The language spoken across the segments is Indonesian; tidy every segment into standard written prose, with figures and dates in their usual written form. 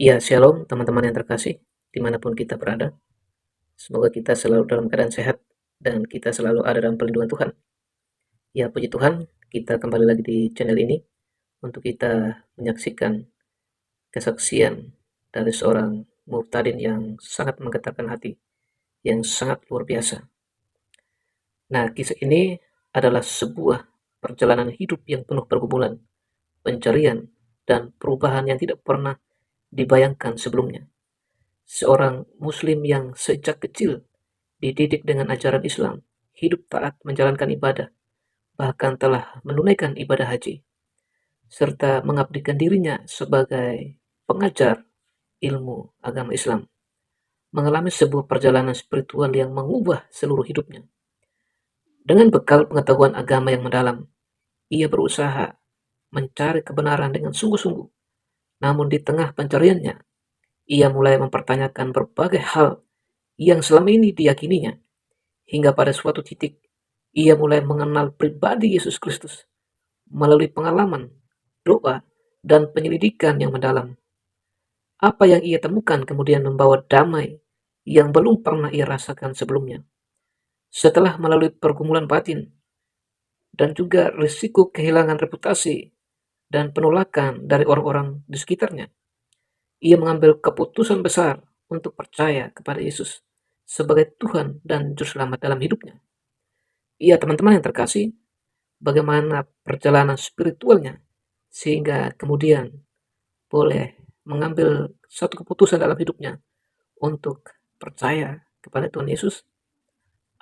Ya, shalom teman-teman yang terkasih, dimanapun kita berada. Semoga kita selalu dalam keadaan sehat dan kita selalu ada dalam perlindungan Tuhan. Ya, puji Tuhan, kita kembali lagi di channel ini untuk kita menyaksikan kesaksian dari seorang murtadin yang sangat menggetarkan hati, yang sangat luar biasa. Nah, kisah ini adalah sebuah perjalanan hidup yang penuh pergumulan, pencarian, dan perubahan yang tidak pernah dibayangkan sebelumnya. Seorang muslim yang sejak kecil dididik dengan ajaran Islam, hidup taat menjalankan ibadah, bahkan telah menunaikan ibadah haji, serta mengabdikan dirinya sebagai pengajar ilmu agama Islam, mengalami sebuah perjalanan spiritual yang mengubah seluruh hidupnya. Dengan bekal pengetahuan agama yang mendalam, ia berusaha mencari kebenaran dengan sungguh-sungguh. Namun di tengah pencariannya, ia mulai mempertanyakan berbagai hal yang selama ini diyakininya, hingga pada suatu titik ia mulai mengenal pribadi Yesus Kristus melalui pengalaman, doa, dan penyelidikan yang mendalam. Apa yang ia temukan kemudian membawa damai yang belum pernah ia rasakan sebelumnya. Setelah melalui pergumulan batin dan juga risiko kehilangan reputasi dan penolakan dari orang-orang di sekitarnya, ia mengambil keputusan besar untuk percaya kepada Yesus sebagai Tuhan dan Juru Selamat dalam hidupnya. Iya, teman-teman yang terkasih, bagaimana perjalanan spiritualnya sehingga kemudian boleh mengambil satu keputusan dalam hidupnya untuk percaya kepada Tuhan Yesus.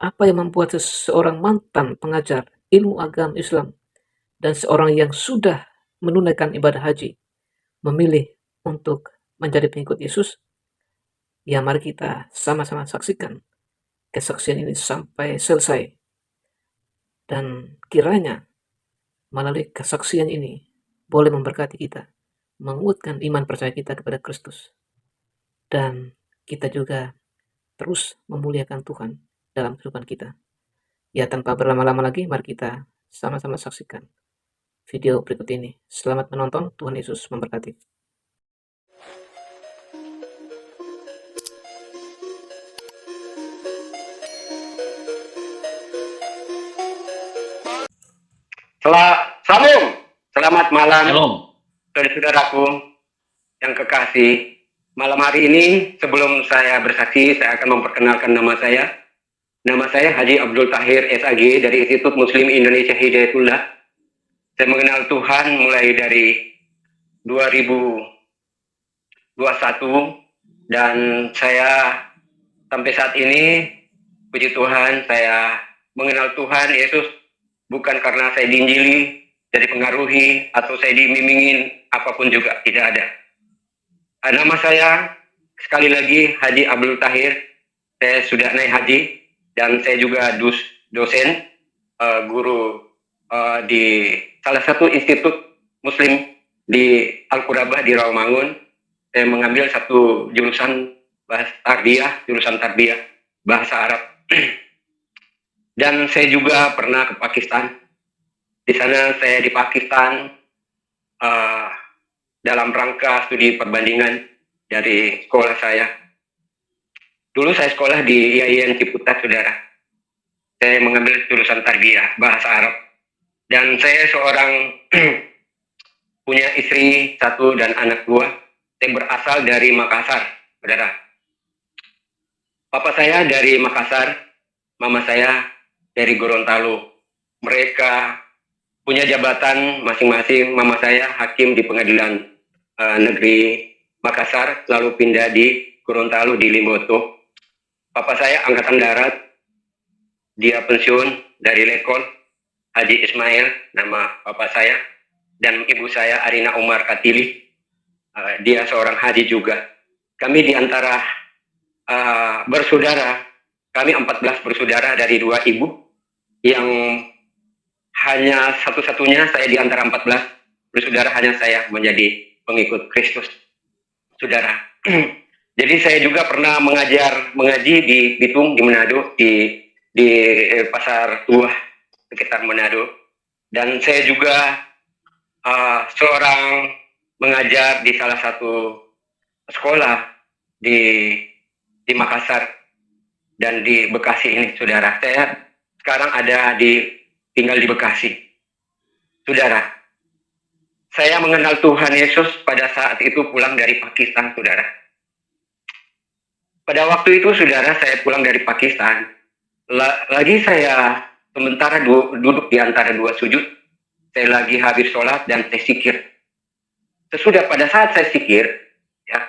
Apa yang membuat seseorang mantan pengajar ilmu agama Islam dan seorang yang sudah menunaikan ibadah haji memilih untuk menjadi pengikut Yesus? Ya, mari kita sama-sama saksikan kesaksian ini sampai selesai, dan kiranya melalui kesaksian ini boleh memberkati kita, menguatkan iman percaya kita kepada Kristus, dan kita juga terus memuliakan Tuhan dalam kehidupan kita. Ya, tanpa berlama-lama lagi, mari kita sama-sama saksikan video berikut ini. Selamat menonton, Tuhan Yesus memberkati. Salam, selamat malam, Shalom. saudaraku yang kekasih. Malam hari ini, sebelum saya bersaksi, saya akan memperkenalkan nama saya. Nama saya Haji Abdul Tahir SAG dari Institut Muslim Indonesia Hidayatullah. Saya mengenal Tuhan mulai dari 2021 dan saya sampai saat ini, puji Tuhan, saya mengenal Tuhan Yesus bukan karena saya diinjili, jadi pengaruhi, atau saya dimimingin, apapun juga, tidak ada. Nama saya, sekali lagi, Haji Abdul Tahir. Saya sudah naik haji, dan saya juga dosen, guru di salah satu institut muslim di Al-Qurabah di Rawamangun. Saya mengambil satu jurusan jurusan tarbiyah, bahasa Arab. Dan saya juga pernah ke Pakistan. Di sana saya di Pakistan dalam rangka studi perbandingan dari sekolah saya. Dulu saya sekolah di IAIN Ciputat, saudara. Saya mengambil jurusan tarbiyah, bahasa Arab. Dan saya seorang punya istri satu dan anak dua. Saya berasal dari Makassar, saudara. Papa saya dari Makassar, mama saya dari Gorontalo. Mereka punya jabatan masing-masing. Mama saya hakim di pengadilan negeri Makassar, lalu pindah di Gorontalo di Limboto. Papa saya angkatan darat, dia pensiun dari Lekol, Haji Ismail, nama papa saya, dan ibu saya Arina Umar Katili, dia seorang haji juga. Kami diantara bersaudara, kami 14 bersaudara dari dua ibu, yang hanya satu-satunya saya di antara 14 bersaudara, hanya saya menjadi pengikut Kristus, saudara. Jadi saya juga pernah mengaji di Bitung, di Manado, di Pasar Tuah, sekitar Manado. Dan saya juga seorang mengajar di salah satu sekolah di Makassar dan di Bekasi ini, saudara. Saya sekarang tinggal di Bekasi. Saudara, saya mengenal Tuhan Yesus pada saat itu pulang dari Pakistan, saudara. Pada waktu itu, saudara, saya pulang dari Pakistan. Lagi saya sementara duduk di antara dua sujud. Saya lagi habis sholat dan saya sikir. Sesudah pada saat saya sikir, ya,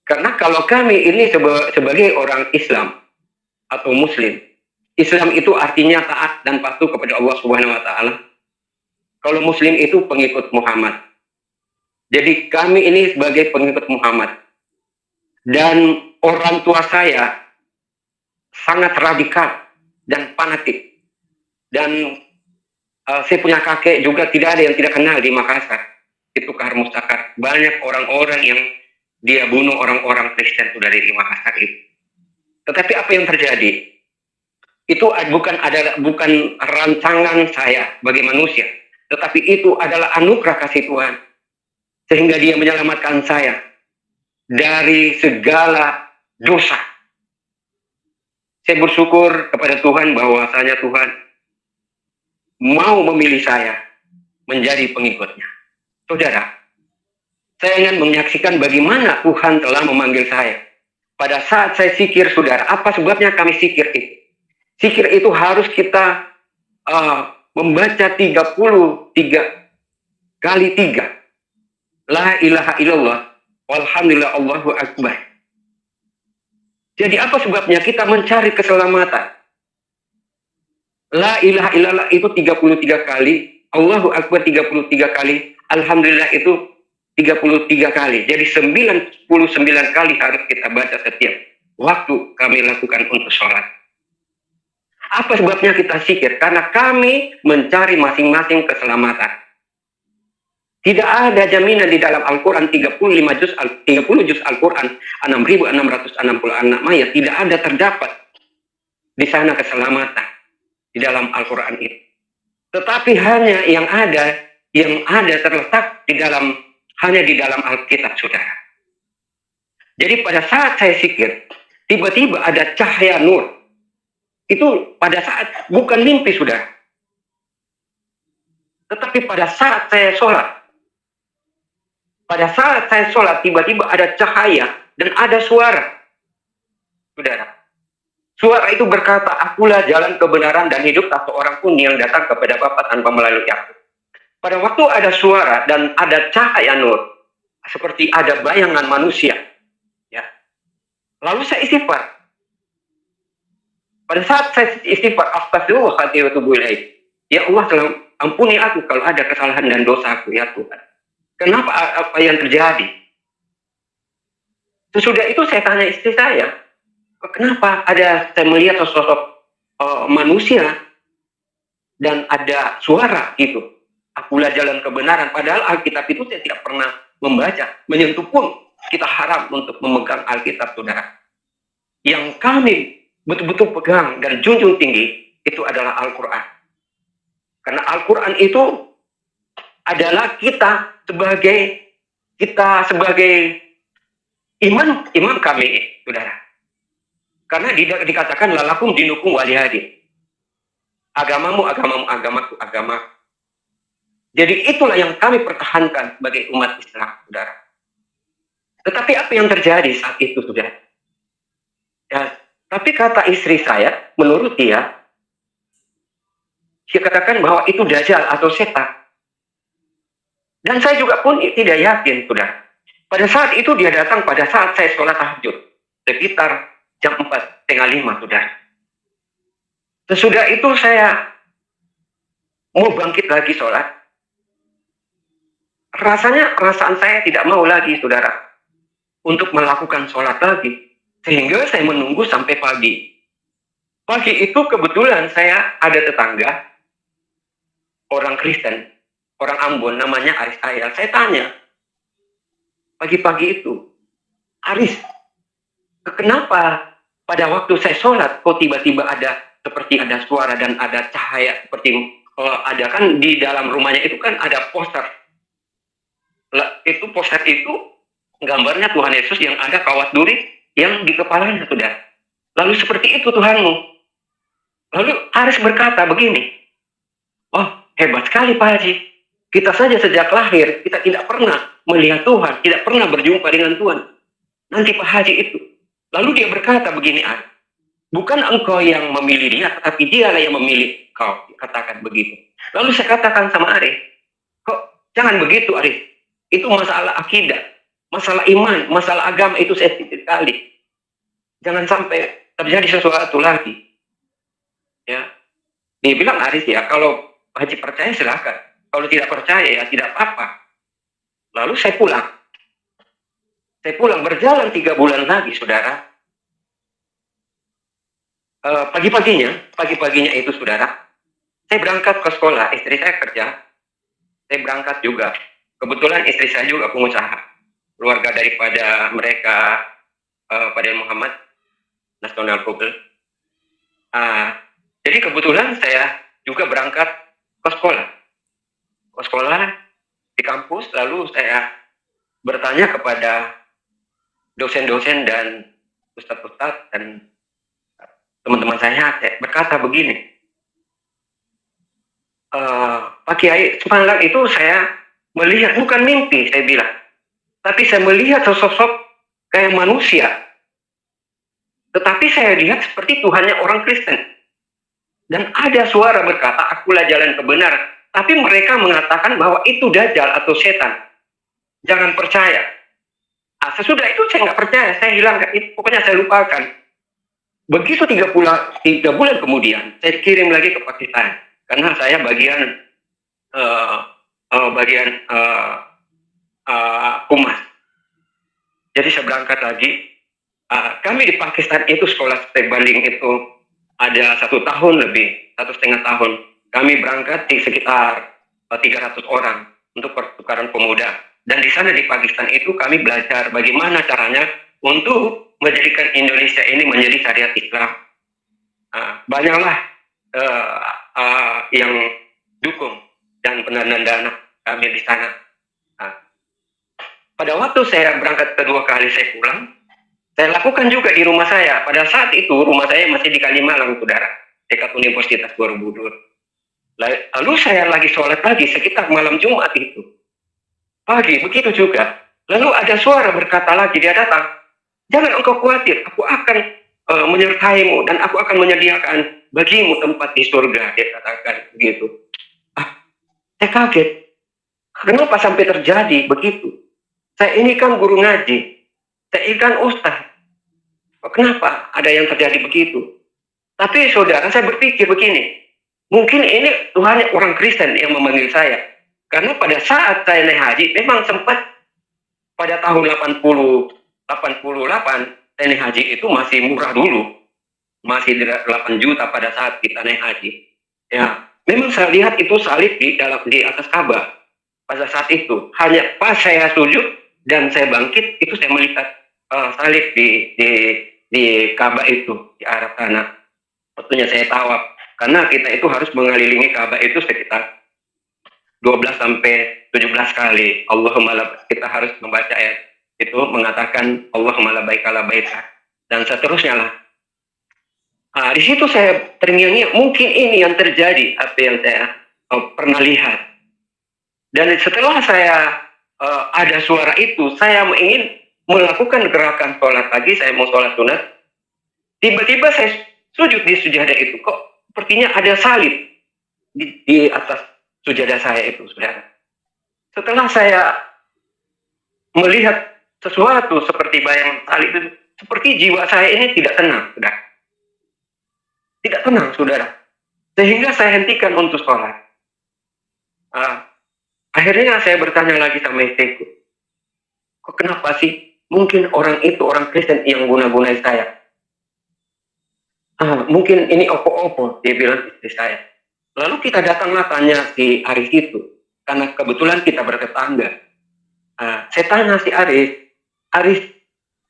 karena kalau kami ini sebagai orang Islam atau Muslim, Islam itu artinya taat dan patuh kepada Allah Subhanahu Wa Taala. Kalau Muslim itu pengikut Muhammad. Jadi kami ini sebagai pengikut Muhammad. Dan orang tua saya sangat radikal dan fanatik. Dan saya punya kakek juga tidak ada yang tidak kenal di Makassar. Itu Kahar Mustakar. Banyak orang-orang yang dia bunuh orang-orang Kristen sudah di Makassar itu. Tetapi apa yang terjadi? Itu bukan rancangan saya bagi manusia, tetapi itu adalah anugerah kasih Tuhan, sehingga Dia menyelamatkan saya dari segala dosa. Saya bersyukur kepada Tuhan bahwasanya Tuhan mau memilih saya menjadi pengikutnya. Saudara, saya ingin menyaksikan bagaimana Tuhan telah memanggil saya. Pada saat saya sikir, saudara, apa sebabnya kami sikir itu? Sikir itu harus kita membaca 33 kali 3. La ilaha illallah, walhamdulillah, Allahu Akbar. Jadi apa sebabnya kita mencari keselamatan? La ilaha illallah itu 33 kali, Allahu Akbar 33 kali, alhamdulillah itu 33 kali. Jadi 99 kali harus kita baca setiap waktu kami lakukan untuk sholat. Apa sebabnya kita sikir? Karena kami mencari masing-masing keselamatan. Tidak ada jaminan di dalam Al-Quran 30 juz Al-Quran 6.666 ayat, tidak ada terdapat di sana keselamatan di dalam Al-Quran itu. Tetapi hanya yang ada terletak hanya di dalam Alkitab, saudara. Jadi pada saat saya sikir, tiba-tiba ada cahaya nur. Itu pada saat bukan mimpi, saudara. Tetapi pada saat saya sholat, tiba-tiba ada cahaya dan ada suara, saudara. Suara itu berkata, akulah jalan kebenaran dan hidup, tak seorang pun yang datang kepada Bapa tanpa melalui aku. Pada waktu ada suara dan ada cahaya nur, seperti ada bayangan manusia, ya. Lalu saya istighfar. Pada saat saya istighfar, astagfirullahaladzim wa atubu ilaih. Ya Allah, ampuni aku kalau ada kesalahan dan dosa aku, ya Tuhan. Kenapa apa yang terjadi? Sesudah itu saya tanya istri saya, kenapa saya melihat sosok manusia dan ada suara gitu. Akulah jalan kebenaran. Padahal Alkitab itu saya tidak pernah membaca, menyentuh pun. Kita haram untuk memegang Alkitab, saudara. Yang kami betul-betul pegang dan junjung tinggi itu adalah Al-Quran. Karena Al-Quran itu adalah kita sebagai imam kami, saudara. Karena dikatakan lalakum dinukum waliyadi. Agamamu, agamaku, agama. Jadi itulah yang kami pertahankan sebagai umat Islam, saudara. Tetapi apa yang terjadi saat itu, saudara? Ya, tapi kata istri saya, menurut dia katakan bahwa itu dajjal atau setan. Dan saya juga pun tidak yakin, saudara. Pada saat itu dia datang pada saat saya sholat tahajud, sekitar jam 4:30, saudara. Sesudah itu saya mau bangkit lagi sholat. Perasaan saya tidak mau lagi, saudara, untuk melakukan sholat lagi. Sehingga saya menunggu sampai pagi. Pagi itu kebetulan saya ada tetangga, orang Kristen, orang Ambon, namanya Aris Ayal. Saya tanya, pagi-pagi itu, Aris, kenapa pada waktu saya sholat, kok tiba-tiba seperti ada suara dan ada cahaya, seperti ada kan di dalam rumahnya itu kan ada poster. Poster itu gambarnya Tuhan Yesus yang ada kawat duri yang di kepalanya, saudara. Lalu seperti itu Tuhanmu. Lalu Aris berkata begini, oh hebat sekali Pak Haji. Kita saja sejak lahir, kita tidak pernah melihat Tuhan, tidak pernah berjumpa dengan Tuhan. Nanti Pak Haji itu. Lalu dia berkata begini, Aris, bukan engkau yang memilih dia, tetapi dialah yang memilih kau. Katakan begitu. Lalu saya katakan sama Aris, kok jangan begitu Aris. Itu masalah akidah, masalah iman, masalah agama itu sensitif sekali. Jangan sampai terjadi sesuatu lagi. Ya, dia bilang Aris ya, kalau Haji percaya silakan. Kalau tidak percaya ya tidak apa-apa. Lalu saya pulang. Saya pulang berjalan 3 bulan lagi, saudara. Pagi-paginya itu saudara, saya berangkat ke sekolah. Istri saya kerja, saya berangkat juga. Kebetulan istri saya juga pengusaha. Keluarga daripada mereka pada Muhammad Nasional Google. Jadi kebetulan saya juga berangkat ke sekolah. Ke sekolah di kampus, lalu saya bertanya kepada dosen-dosen dan ustadz-ustadz dan teman-teman saya berkata begini, Pak Kiai, semalam itu saya melihat, bukan mimpi saya bilang, tapi saya melihat sosok kayak manusia, tetapi saya lihat seperti Tuhannya orang Kristen. Dan ada suara berkata, akulah jalan kebenaran. Tapi mereka mengatakan bahwa itu dajjal atau setan. Jangan percaya. Sesudah itu saya nggak percaya, saya hilangkan. Pokoknya saya lupakan. Begitu 3 bulan kemudian, saya kirim lagi ke Pakistan. Karena saya bagian humas. Jadi saya berangkat lagi. Kami di Pakistan itu sekolah step banding itu ada 1 tahun lebih, 1,5 tahun. Kami berangkat di sekitar 300 orang untuk pertukaran pemuda. Dan di sana di Pakistan itu kami belajar bagaimana caranya untuk menjadikan Indonesia ini menjadi syariat Islam. Banyaklah yang dukung dan pendanaan dana kami di sana. Pada waktu saya berangkat kedua kali saya pulang, saya lakukan juga di rumah saya. Pada saat itu rumah saya masih di Kalimalang, saudara, dekat Universitas Borobudur. Lalu saya lagi sholat lagi sekitar malam Jumat itu. Pagi, begitu juga. Lalu ada suara berkata lagi, dia datang. Jangan engkau khawatir, aku akan menyertaimu dan aku akan menyediakan bagimu tempat di surga. Dia katakan begitu. Saya kaget. Kenapa sampai terjadi begitu? Saya ini kan guru ngaji. Saya ini kan ustaz. Kenapa ada yang terjadi begitu? Tapi saudara, saya berpikir begini. Mungkin ini Tuhan orang Kristen yang memanggil saya. Karena pada saat saya naik haji, memang sempat pada tahun 88, saya naik haji itu masih murah dulu. Masih 8 juta pada saat kita naik haji. Ya, memang saya lihat itu salib di atas Ka'bah. Pada saat itu, hanya pas saya sujud dan saya bangkit, itu saya melihat salib di Ka'bah itu, di arah sana. Waktunya saya tawaf. Karena kita itu harus mengelilingi Ka'bah itu sekitar 12 sampai 17 kali. Kita harus membaca ayat itu mengatakan Allahumma labbaika labbaika dan seterusnya lah. Di situ saya terngiang-ngiang, mungkin ini yang terjadi apa yang saya pernah lihat. Dan setelah saya ada suara itu, saya ingin melakukan gerakan sholat lagi, saya mau sholat sunat. Tiba-tiba saya sujud di sujadah itu, kok sepertinya ada salib di atas sujadah saya itu, saudara. Setelah saya melihat sesuatu seperti bayang salib itu, seperti jiwa saya ini tidak tenang, saudara. Tidak tenang, saudara. Sehingga saya hentikan untuk sholat. Akhirnya saya bertanya lagi sama istriku, kok kenapa sih? Mungkin orang itu orang Kristen yang guna-gunai saya. Mungkin ini opo-opo, dia bilang istri saya. Lalu kita datanglah tanya si Aris itu, karena kebetulan kita bertetangga. Saya tanya si Aris,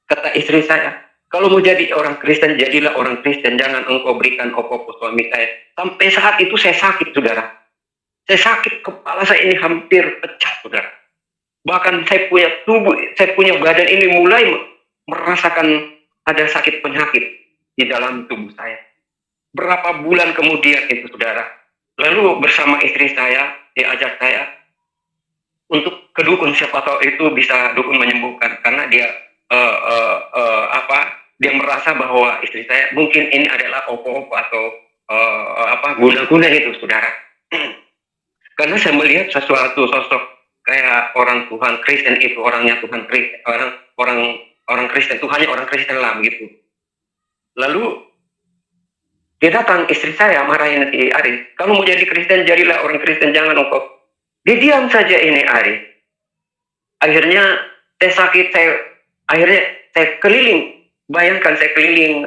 kata istri saya, kalau mau jadi orang Kristen, jadilah orang Kristen, jangan engkau berikan opo-opo suami saya. Sampai saat itu saya sakit, saudara. Saya sakit, kepala saya ini hampir pecah, saudara. Bahkan saya punya tubuh, saya punya badan ini mulai merasakan ada sakit penyakit di dalam tubuh saya. Berapa bulan kemudian itu, saudara, lalu bersama istri saya diajak saya untuk ke dukun, siapa tahu itu bisa dukun menyembuhkan, karena dia dia merasa bahwa istri saya mungkin ini adalah opo-opo atau guna-guna itu, saudara. Karena saya melihat sesuatu sosok kayak orang Tuhan Kristen itu, orangnya Tuhan Kristen, orang Kristen, Tuhannya orang Kristen lah begitu. Lalu dia datang, istri saya marahin si Aris, kamu mau jadi Kristen, jadilah orang Kristen, jangan engkau. Dia diam saja ini Aris. Akhirnya saya sakit, akhirnya saya keliling, bayangkan saya keliling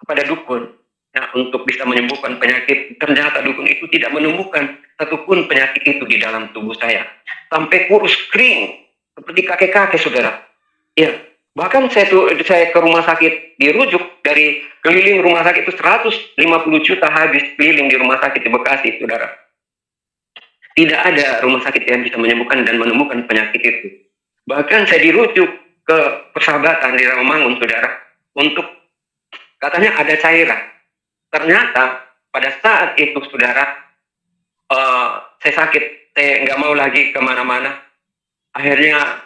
kepada dukun, ya, untuk bisa menyembuhkan penyakit. Ternyata dukun itu tidak menemukan satupun penyakit itu di dalam tubuh saya, sampai kurus kering seperti kakek-kakek, saudara. Ya, bahkan saya ke rumah sakit, dirujuk dari keliling rumah sakit itu 150 juta habis keliling di rumah sakit di Bekasi, saudara. Tidak ada rumah sakit yang bisa menyembuhkan dan menemukan penyakit itu. Bahkan saya dirujuk ke Persahabatan di Rawamangun, saudara, untuk katanya ada cairan. Ternyata pada saat itu, saudara, saya sakit, saya nggak mau lagi kemana-mana. Akhirnya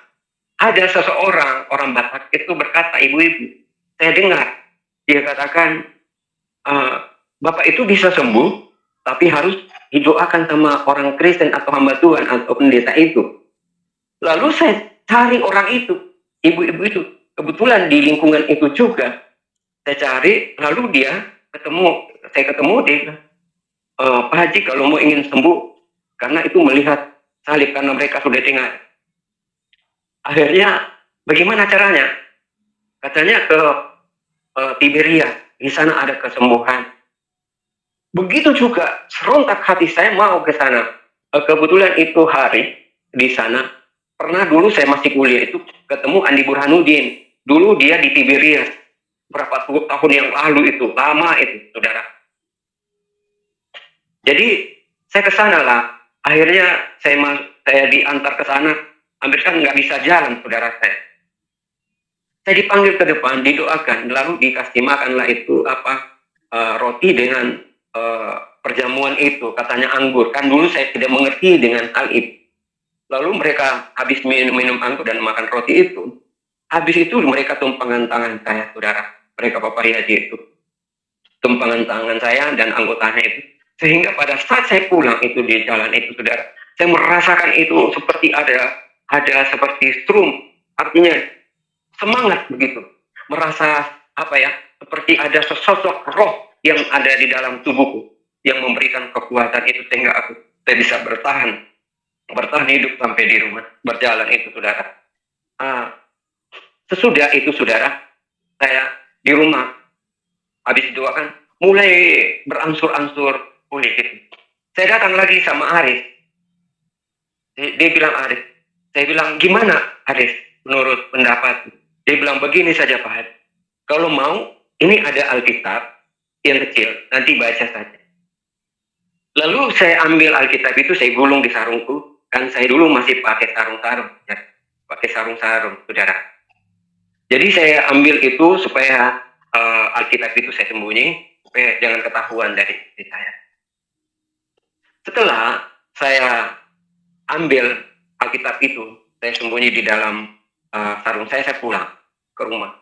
ada seseorang, orang Batak itu berkata, ibu-ibu, saya dengar dia katakan, Bapak itu bisa sembuh, tapi harus didoakan sama orang Kristen atau hamba Tuhan atau pendeta itu. Lalu saya cari orang itu, ibu-ibu itu, kebetulan di lingkungan itu juga. Saya cari, lalu saya ketemu dia, Pak Haji kalau mau ingin sembuh, karena itu melihat salib, karena mereka sudah dengar. Akhirnya bagaimana caranya? Katanya ke Tiberia, di sana ada kesembuhan. Begitu juga serontak hati saya mau ke sana. Kebetulan itu hari di sana, pernah dulu saya masih kuliah itu ketemu Andi Burhanuddin. Dulu dia di Tiberia, berapa tahun yang lalu itu, lama itu, saudara. Jadi saya ke sana lah. Akhirnya saya diantar ke sana, hampir kan nggak bisa jalan, saudara saya. Saya dipanggil ke depan, didoakan, lalu dikasih makanlah itu roti dengan perjamuan itu, katanya anggur. Kan dulu saya tidak mengerti dengan hal itu. Lalu mereka habis minum anggur dan makan roti itu. Habis itu mereka tumpangan tangan saya, saudara. Mereka Bapak Haji itu. Tumpangan tangan saya dan anggotanya itu. Sehingga pada saat saya pulang itu di jalan itu, saudara, saya merasakan itu seperti ada seperti strum. Artinya semangat begitu, merasa seperti ada sesosok roh yang ada di dalam tubuhku yang memberikan kekuatan itu sehingga saya bisa bertahan hidup sampai di rumah, berjalan itu, saudara. Sesudah itu, saudara, saya di rumah habis doakan mulai berangsur-angsur pulih gitu. Saya datang lagi sama Aris, dia bilang, Aris, saya bilang, gimana Aris menurut pendapat? Dia bilang, begini saja Pak Had, kalau mau ini ada Alkitab yang kecil, nanti baca saja. Lalu saya ambil Alkitab itu, saya gulung di sarungku, kan saya dulu masih pakai sarung-sarung, ya. Pakai sarung-sarung, saudara. Jadi saya ambil itu supaya Alkitab itu saya sembunyi, supaya jangan ketahuan dari saya. Setelah saya ambil Alkitab itu, saya sembunyi di dalam sarung saya pulang ke rumah.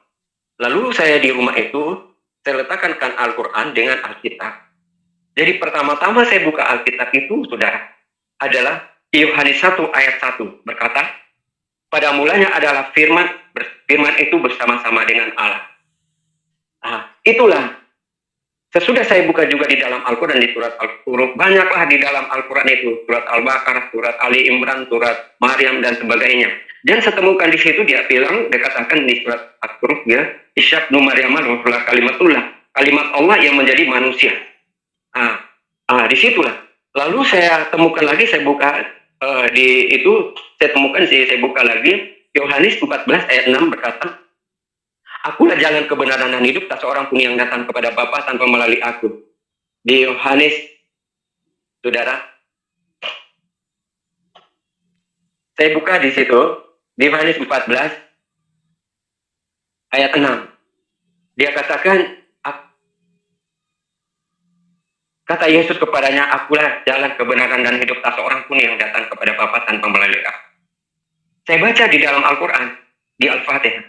Lalu saya di rumah itu, saya letakkan Al-Quran dengan Alkitab. Jadi pertama-tama saya buka Alkitab itu, saudara, adalah Yohanes 1 ayat 1 berkata, pada mulanya adalah firman itu bersama-sama dengan Allah. Itulah. Sesudah saya buka juga di dalam Al-Quran, di surat Al-Qur'an, banyaklah di dalam Al-Quran itu, surat Al-Baqarah, surat Ali Imran, surat Maryam, dan sebagainya. Dan saya temukan di situ dia katakan di surat Al-Qur'an, ya, Isyabnu Maryam wa kalimatullah, kalimat Allah yang menjadi manusia. Di situlah. Lalu saya temukan lagi, saya buka saya buka lagi Yohanes 14 ayat 6 berkata, akulah jalan kebenaran dan hidup, tak seorang pun yang datang kepada Bapa tanpa melalui aku. Di Yohanes, saudara, Saya buka di situ, di Yohanes 14, ayat 6. Dia katakan, kata Yesus kepadanya, akulah jalan kebenaran dan hidup, tak seorang pun yang datang kepada Bapa tanpa melalui aku. Saya baca di dalam Al-Quran, di Al-Fatihah.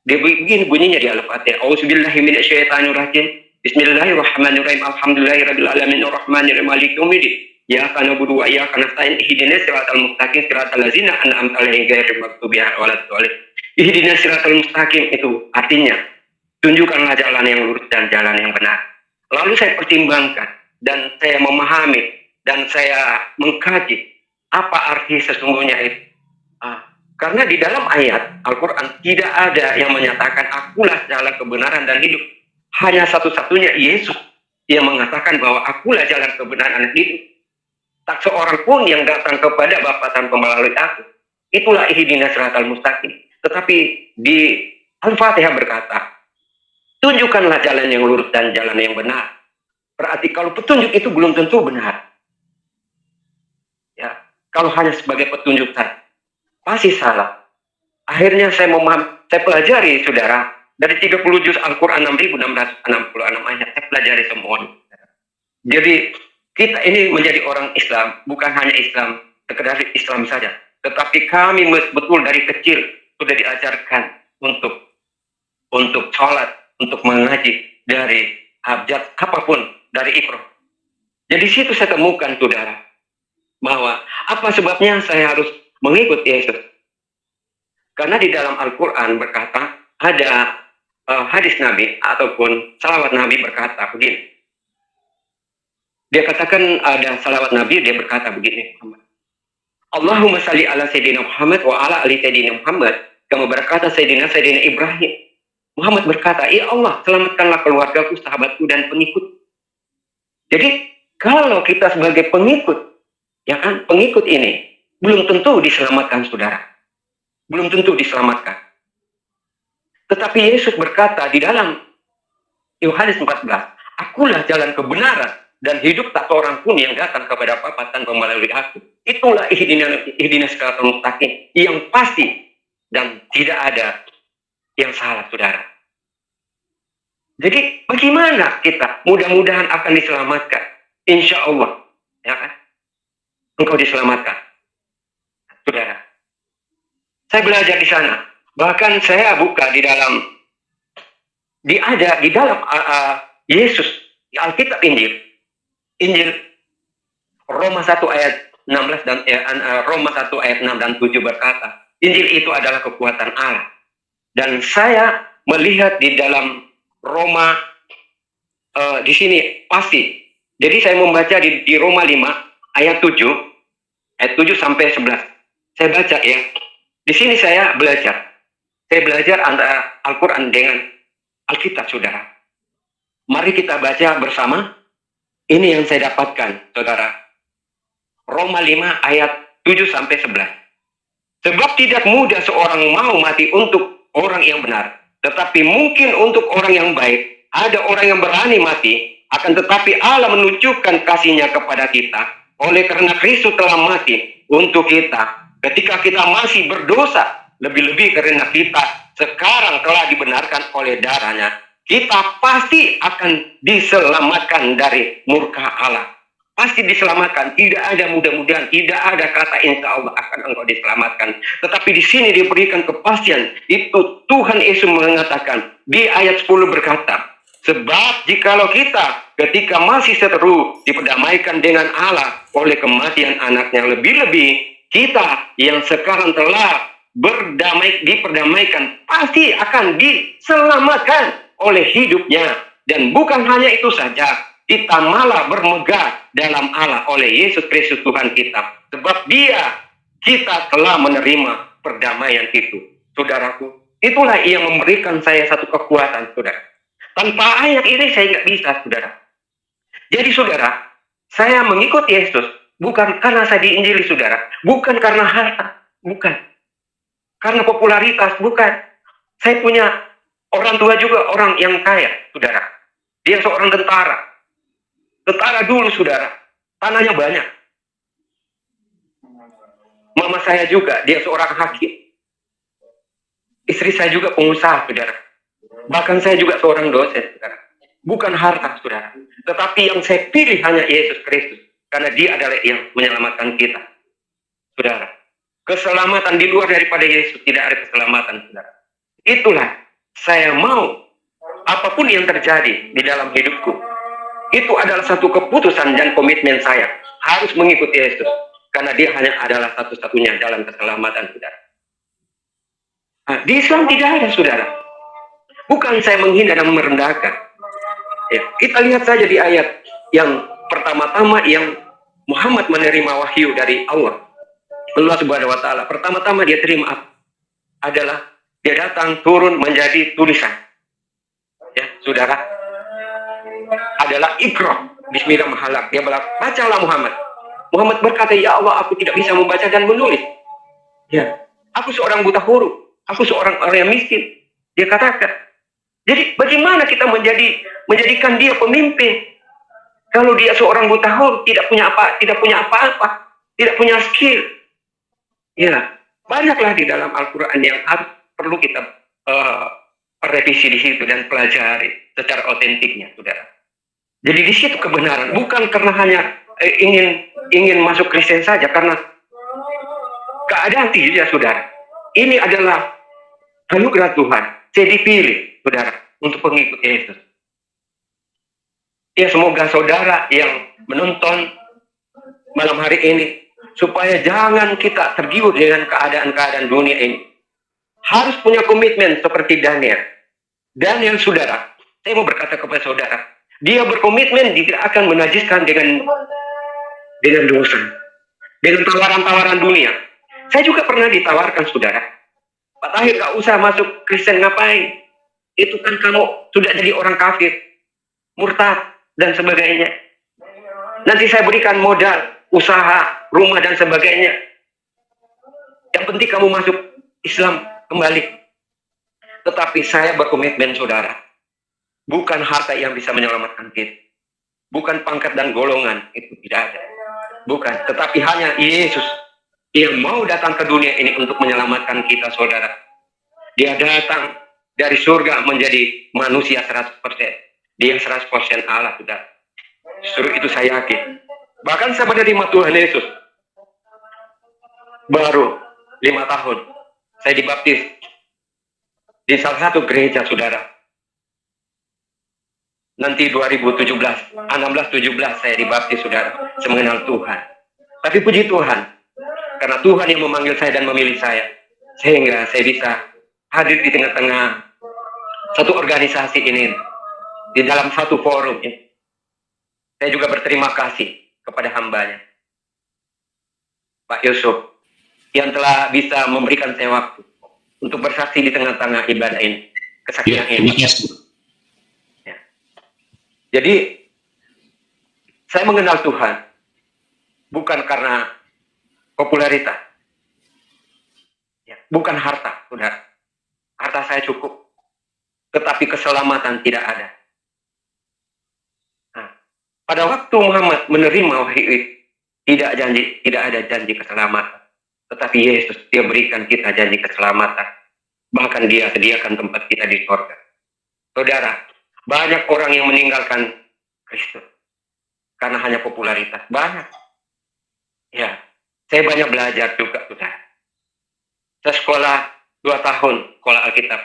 Dia begini bunyinya di Al-Fatihah. Auzubillahi minasyaitonirrajim. Bismillahirrahmanirrahim. Alhamdulillahirabbil alamin arrahmanirrahim maliki yaumiddin. Ya kana budu wa ya kana stain ihdinas siratal mustaqim siratal ladzina an'amta alaihim ghairil maghdubi alaihim waladdallin. Ihdinas siratal mustaqim itu artinya tunjukkanlah jalan yang lurus dan jalan yang benar. Lalu saya pertimbangkan dan saya memahami dan saya mengkaji apa arti sesungguhnya itu. Karena di dalam ayat Al-Quran tidak ada yang menyatakan akulah jalan kebenaran dan hidup. Hanya satu-satunya Yesus yang mengatakan bahwa akulah jalan kebenaran dan hidup. Tak seorang pun yang datang kepada Bapa tanpa melalui aku. Itulah ihdinas siratal mustaqim. Tetapi di Al-Fatihah berkata, tunjukkanlah jalan yang lurus dan jalan yang benar. Berarti kalau petunjuk itu belum tentu benar. Ya, kalau hanya sebagai petunjuk saja, pasti salah. Akhirnya saya pelajari, saudara, dari 30 juz Al-Quran 6.666 ayat, saya pelajari semuanya. Jadi, kita ini menjadi orang Islam, bukan hanya Islam, sekedar Islam saja. Tetapi kami betul dari kecil sudah diajarkan untuk sholat, untuk mengaji dari abjad apapun, dari Iqra. Jadi situ saya temukan, saudara, bahwa apa sebabnya saya harus mengikut Yesus. Karena di dalam Al-Quran berkata, ada hadis Nabi ataupun salawat Nabi berkata begini. Dia katakan ada salawat Nabi, dia berkata begini, Allahumma salli ala Sayyidina Muhammad wa ala ali Sayyidina Muhammad. Kamu berkata Sayyidina Ibrahim. Muhammad berkata, ya Allah, selamatkanlah keluargaku, sahabatku, dan pengikut. Jadi, kalau kita sebagai pengikut, ya kan, pengikut ini, belum tentu diselamatkan, saudara. Belum tentu diselamatkan. Tetapi Yesus berkata di dalam Yohanes 14, akulah jalan kebenaran dan hidup, tak seorang pun yang datang kepada Bapa tanpa melalui aku. Itulah ihdinas siratal mustaqim yang pasti dan tidak ada yang salah, saudara. Jadi bagaimana kita mudah-mudahan akan diselamatkan? Insya Allah, ya kan? Engkau diselamatkan, saudara. Saya belajar di sana. Bahkan saya buka di dalam Yesus, di Alkitab Injil Roma 1 ayat 16 dan Roma 1 ayat 6 dan 7 berkata, Injil itu adalah kekuatan Allah. Dan saya melihat di dalam Roma di sini pasti. Jadi saya membaca di Roma 5 ayat 7 sampai 11. Saya baca ya. Di sini saya belajar. Saya belajar antara Al-Quran dengan Alkitab, saudara. Mari kita baca bersama. Ini yang saya dapatkan, saudara. Roma 5 ayat 7 sampai 11. Sebab tidak mudah seorang mau mati untuk orang yang benar, tetapi mungkin untuk orang yang baik. Ada orang yang berani mati, akan tetapi Allah menunjukkan kasih-Nya kepada kita oleh karena Kristus telah mati untuk kita ketika kita masih berdosa, lebih-lebih karena kita sekarang telah dibenarkan oleh darah-Nya, kita pasti akan diselamatkan dari murka Allah. Pasti diselamatkan. Tidak ada mudah-mudahan, tidak ada kata insya Allah akan engkau diselamatkan. Tetapi di sini diberikan kepastian. Itu Tuhan Yesus mengatakan di ayat 10 berkata, sebab jikalau kita ketika masih seteru diperdamaikan dengan Allah oleh kematian anaknya, lebih-lebih kita yang sekarang telah diperdamaikan pasti akan diselamatkan oleh hidupnya. Dan bukan hanya itu saja, kita malah bermegah dalam Allah oleh Yesus Kristus Tuhan kita. Sebab kita telah menerima perdamaian itu. Saudaraku, itulah yang memberikan saya satu kekuatan, saudara. Tanpa ayat ini saya nggak bisa, saudara. Jadi saudara, saya mengikut Yesus bukan karena saya diinjili, saudara. Bukan karena harta, bukan. Karena popularitas, bukan. Saya punya orang tua juga orang yang kaya, saudara. Dia seorang tentara. Tentara dulu, saudara. Tanahnya banyak. Mama saya juga, dia seorang hakim. Istri saya juga pengusaha, saudara. Bahkan saya juga seorang dosen, saudara. Bukan harta, saudara. Tetapi yang saya pilih hanya Yesus Kristus. Karena dia adalah yang menyelamatkan kita, saudara. Keselamatan di luar daripada Yesus, tidak ada keselamatan, saudara. Itulah, saya mau apapun yang terjadi di dalam hidupku, itu adalah satu keputusan dan komitmen saya. Harus mengikuti Yesus. Karena dia hanya adalah satu-satunya jalan keselamatan, saudara. Nah, di Islam tidak ada, saudara. Bukan saya menghina dan merendahkan. Ya, kita lihat saja di ayat yang pertama-tama yang Muhammad menerima wahyu dari Allah Subhanahu wa taala. Pertama-tama dia terima adalah dia datang turun menjadi tulisan. Ya, saudara. Adalah Iqra bismillah mahalak. Dia bacalah Muhammad. Muhammad berkata, "Ya Allah, aku tidak bisa membaca dan menulis. Ya, aku seorang buta huruf. Aku seorang orang yang miskin." Dia katakan. Jadi bagaimana kita menjadikan dia pemimpin kalau dia seorang buta huruf, tidak punya apa-apa, tidak punya skill. Ya, banyaklah di dalam Al-Qur'an yang perlu kita revisi di situ dan pelajari secara otentiknya, saudara. Jadi di situ kebenaran, bukan karena hanya ingin masuk Kristen saja, karena keadaan tidak, saudara. Ini adalah anugerah Tuhan. Saya dipilih, saudara, untuk pengikut Yesus. Ya, semoga saudara yang menonton malam hari ini, supaya jangan kita tergiur dengan keadaan-keadaan dunia ini. Harus punya komitmen seperti Daniel. Daniel, saudara, saya mau berkata kepada saudara, dia berkomitmen tidak akan menajiskan dengan dosa, dengan tawaran-tawaran dunia. Saya juga pernah ditawarkan, saudara. Pak Tahir, gak usah masuk Kristen, ngapain? Itu kan kamu sudah jadi orang kafir, murtad, dan sebagainya. Nanti saya berikan modal, usaha, rumah, dan sebagainya. Yang penting kamu masuk Islam kembali. Tetapi saya berkomitmen, saudara. Bukan harta yang bisa menyelamatkan kita. Bukan pangkat dan golongan, itu tidak ada. Bukan, tetapi hanya Yesus yang mau datang ke dunia ini untuk menyelamatkan kita, saudara. Dia datang dari surga menjadi manusia 100%. Dia 100% Allah, saudara. Justru itu saya yakin. Bahkan saya menerima Tuhan Yesus baru 5 tahun. Saya dibaptis di salah satu gereja, saudara. Nanti 2017, 16-17 saya dibaptis, saudara. Saya mengenal Tuhan. Tapi puji Tuhan, karena Tuhan yang memanggil saya dan memilih saya, sehingga saya bisa hadir di tengah-tengah satu organisasi ini, di dalam satu forum ini. Saya juga berterima kasih kepada hambanya, Pak Yusuf, yang telah bisa memberikan saya waktu untuk bersaksi di tengah-tengah ibadah ini, kesaksian ini. Ya. Jadi, saya mengenal Tuhan bukan karena popularitas, ya, bukan harta, saudara. Harta saya cukup, tetapi keselamatan tidak ada. Nah, pada waktu Muhammad menerima wahyu itu, tidak ada janji keselamatan. Tetapi Yesus, dia berikan kita janji keselamatan. Bahkan dia sediakan tempat kita di surga. Saudara, banyak orang yang meninggalkan Kristus karena hanya popularitas. Banyak. Ya, saya banyak belajar juga, saudara. Saya sekolah 2 tahun, sekolah Alkitab.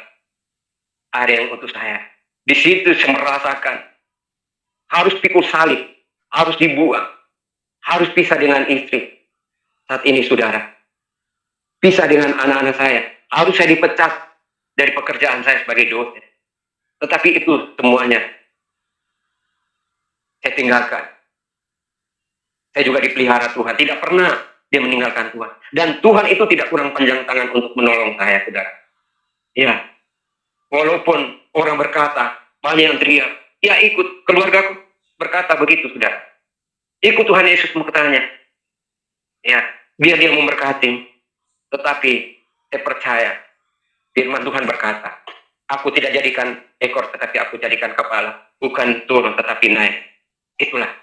Ada yang utus saya. Di situ saya merasakan harus pikul salib, harus dibuang, harus pisah dengan istri. Saat ini, saudara, pisah dengan anak-anak saya. Harus saya dipecat dari pekerjaan saya sebagai dosen. Tetapi itu semuanya saya tinggalkan. Saya juga dipelihara Tuhan. Tidak pernah dia meninggalkan Tuhan. Dan Tuhan itu tidak kurang panjang tangan untuk menolong saya, saudara. Ya, walaupun orang berkata, banyak yang teriak, ya ikut, keluargaku berkata begitu, saudara. Ikut Tuhan Yesus bertanya. Ya, biar dia memberkati. Tetapi saya percaya firman Tuhan berkata, aku tidak jadikan ekor, tetapi aku jadikan kepala. Bukan turun, tetapi naik. Itulah.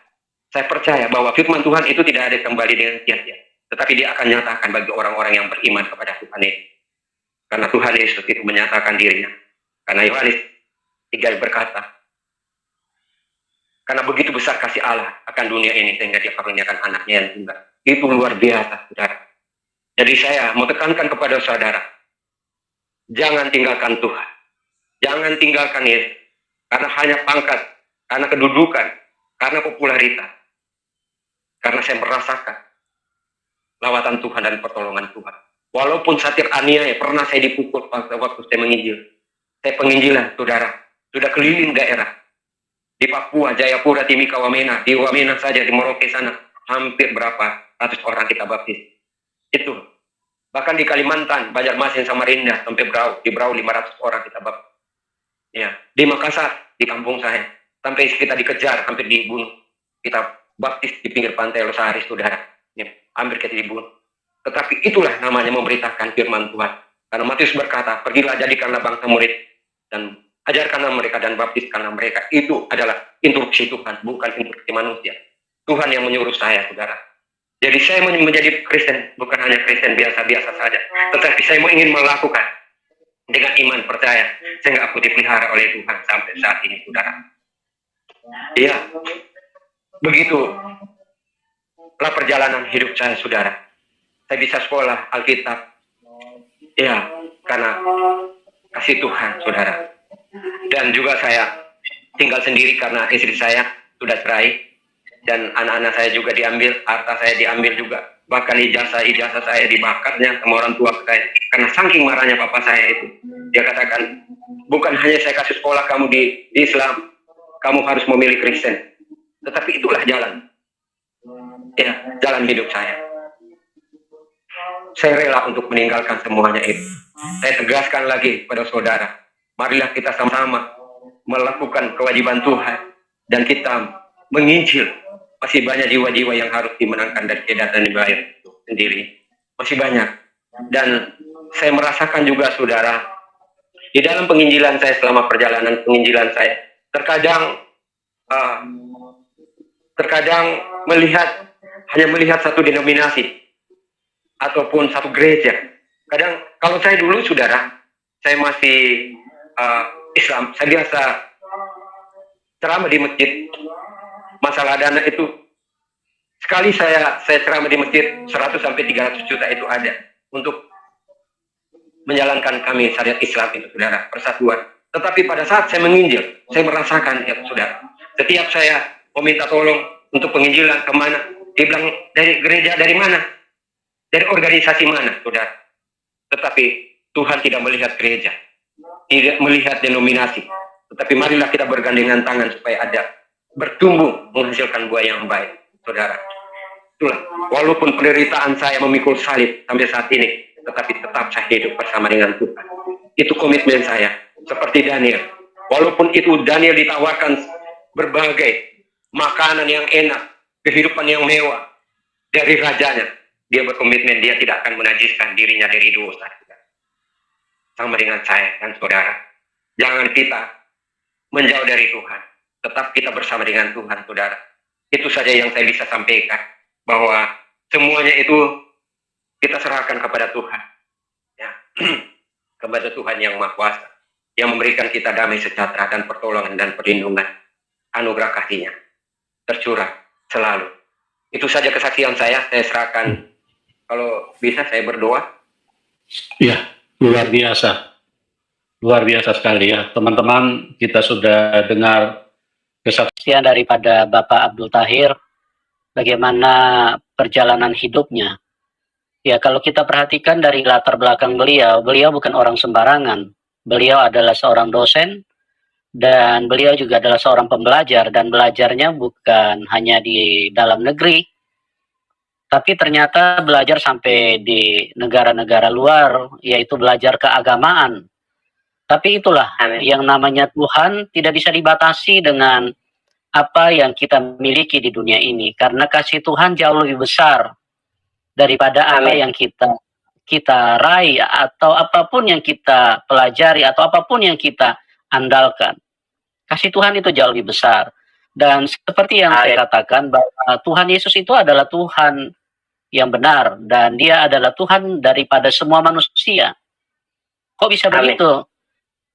Saya percaya bahwa firman Tuhan itu tidak ada kembali dengan sia-sia. tetapi dia akan nyatakan bagi orang-orang yang beriman kepada Tuhan Yesus. Karena Tuhan Yesus itu menyatakan dirinya. Karena Yohanes 3 berkata, karena begitu besar kasih Allah akan dunia ini sehingga dia karuniakan anaknya yang tunggal. Itu luar biasa, saudara. Jadi saya mau tekankan kepada saudara, jangan tinggalkan Tuhan. Jangan tinggalkan Yesus. Karena hanya pangkat, karena kedudukan, karena popularitas. Karena saya merasakan lawatan Tuhan dan pertolongan Tuhan. Walaupun satir aniaya, pernah saya dipukul waktu saya menginjil. Saya penginjilan, saudara. Sudah keliling daerah. Di Papua, Jayapura, Timika, Wamena. Di Wamena saja, di Merauke sana. Hampir berapa ratus orang kita baptis. Itu. Bahkan di Kalimantan, Banjarmasin, Samarinda, sampai Brau. Di Brau 500 orang kita baptis. Ya. Di Makassar, di kampung saya. Sampai kita dikejar, hampir dibunuh. Kita baptis di pinggir pantai Losari, saudara. Ya. Hampir kita dibunuh. Tetapi itulah namanya memberitakan firman Tuhan. Karena Matius berkata, pergilah jadikanlah bangsa murid. Dan ajarkanlah mereka dan baptiskanlah mereka. Itu adalah instruksi Tuhan, bukan instruksi manusia. Tuhan yang menyuruh saya, saudara. Jadi saya menjadi Kristen, bukan hanya Kristen biasa-biasa saja. Tetapi saya mau ingin melakukan dengan iman percaya. Sehingga aku dipelihara oleh Tuhan sampai saat ini, saudara. Iya. Begitu lah perjalanan hidup saya, saudara. Saya bisa sekolah Alkitab. Ya, karena kasih Tuhan, saudara. Dan juga saya tinggal sendiri karena istri saya sudah cerai. Dan anak-anak saya juga diambil, harta saya diambil juga. Bahkan ijazah saya dibakarnya sama orang tua saya. Karena saking marahnya papa saya itu. Dia katakan, bukan hanya saya kasih sekolah kamu di Islam, kamu harus memilih Kristen. Tetapi itulah jalan. Ya, jalan hidup saya. Saya rela untuk meninggalkan semuanya itu. Saya tegaskan lagi pada saudara, marilah kita sama-sama melakukan kewajiban Tuhan dan kita menginjil. Masih banyak jiwa-jiwa yang harus dimenangkan dari kedatangan Ibrahim sendiri. Masih banyak. Dan saya merasakan juga, saudara, di dalam penginjilan saya selama perjalanan penginjilan saya, terkadang hanya melihat satu denominasi ataupun satu gereja. Kadang kalau saya dulu, saudara, saya masih Islam, saya biasa ceramah di masjid. Masalah dana itu sekali saya ceramah di masjid 100 sampai 300 juta itu ada untuk menjalankan kami syariat Islam itu, saudara, persatuan. Tetapi pada saat saya menginjil, saya merasakan, ya saudara, setiap saya meminta tolong untuk penginjilan kemana, dia bilang dari gereja, dari mana, dari organisasi mana, saudara. Tetapi Tuhan tidak melihat gereja, tidak melihat denominasi. Tetapi marilah kita bergandengan tangan supaya ada bertumbuh menghasilkan buah yang baik, saudara. Itulah, walaupun penderitaan saya memikul salib sampai saat ini, tetapi tetap saya hidup bersama dengan Tuhan. Itu komitmen saya. Seperti Daniel, walaupun itu Daniel ditawarkan berbagai makanan yang enak, kehidupan yang mewah dari rajanya, dia berkomitmen dia tidak akan menajiskan dirinya dari dosa. Sama dengan saya dan saudara, jangan kita menjauh dari Tuhan. Tetap kita bersama dengan Tuhan, saudara. Itu saja yang saya bisa sampaikan. Bahwa semuanya itu kita serahkan kepada Tuhan. Ya. Kepada Tuhan yang Maha Kuasa. Yang memberikan kita damai sejahtera dan pertolongan dan perlindungan. Anugerah kasih-Nya tercurah selalu. Itu saja kesaksian saya serahkan. Kalau bisa saya berdoa. Ya, luar biasa. Luar biasa sekali ya. Teman-teman, kita sudah dengar kesaksian daripada Bapak Abdul Tahir, bagaimana perjalanan hidupnya. Ya, kalau kita perhatikan dari latar belakang beliau bukan orang sembarangan. Beliau adalah seorang dosen, dan beliau juga adalah seorang pembelajar, dan belajarnya bukan hanya di dalam negeri, tapi ternyata belajar sampai di negara-negara luar, yaitu belajar keagamaan. Tapi itulah, yang namanya Tuhan tidak bisa dibatasi dengan apa yang kita miliki di dunia ini, karena kasih Tuhan jauh lebih besar daripada apa yang kita raih, atau apapun yang kita pelajari, atau apapun yang kita andalkan. Kasih Tuhan itu jauh lebih besar. Dan seperti yang saya katakan, bahwa Tuhan Yesus itu adalah Tuhan yang benar, dan dia adalah Tuhan daripada semua manusia. Kok bisa begitu?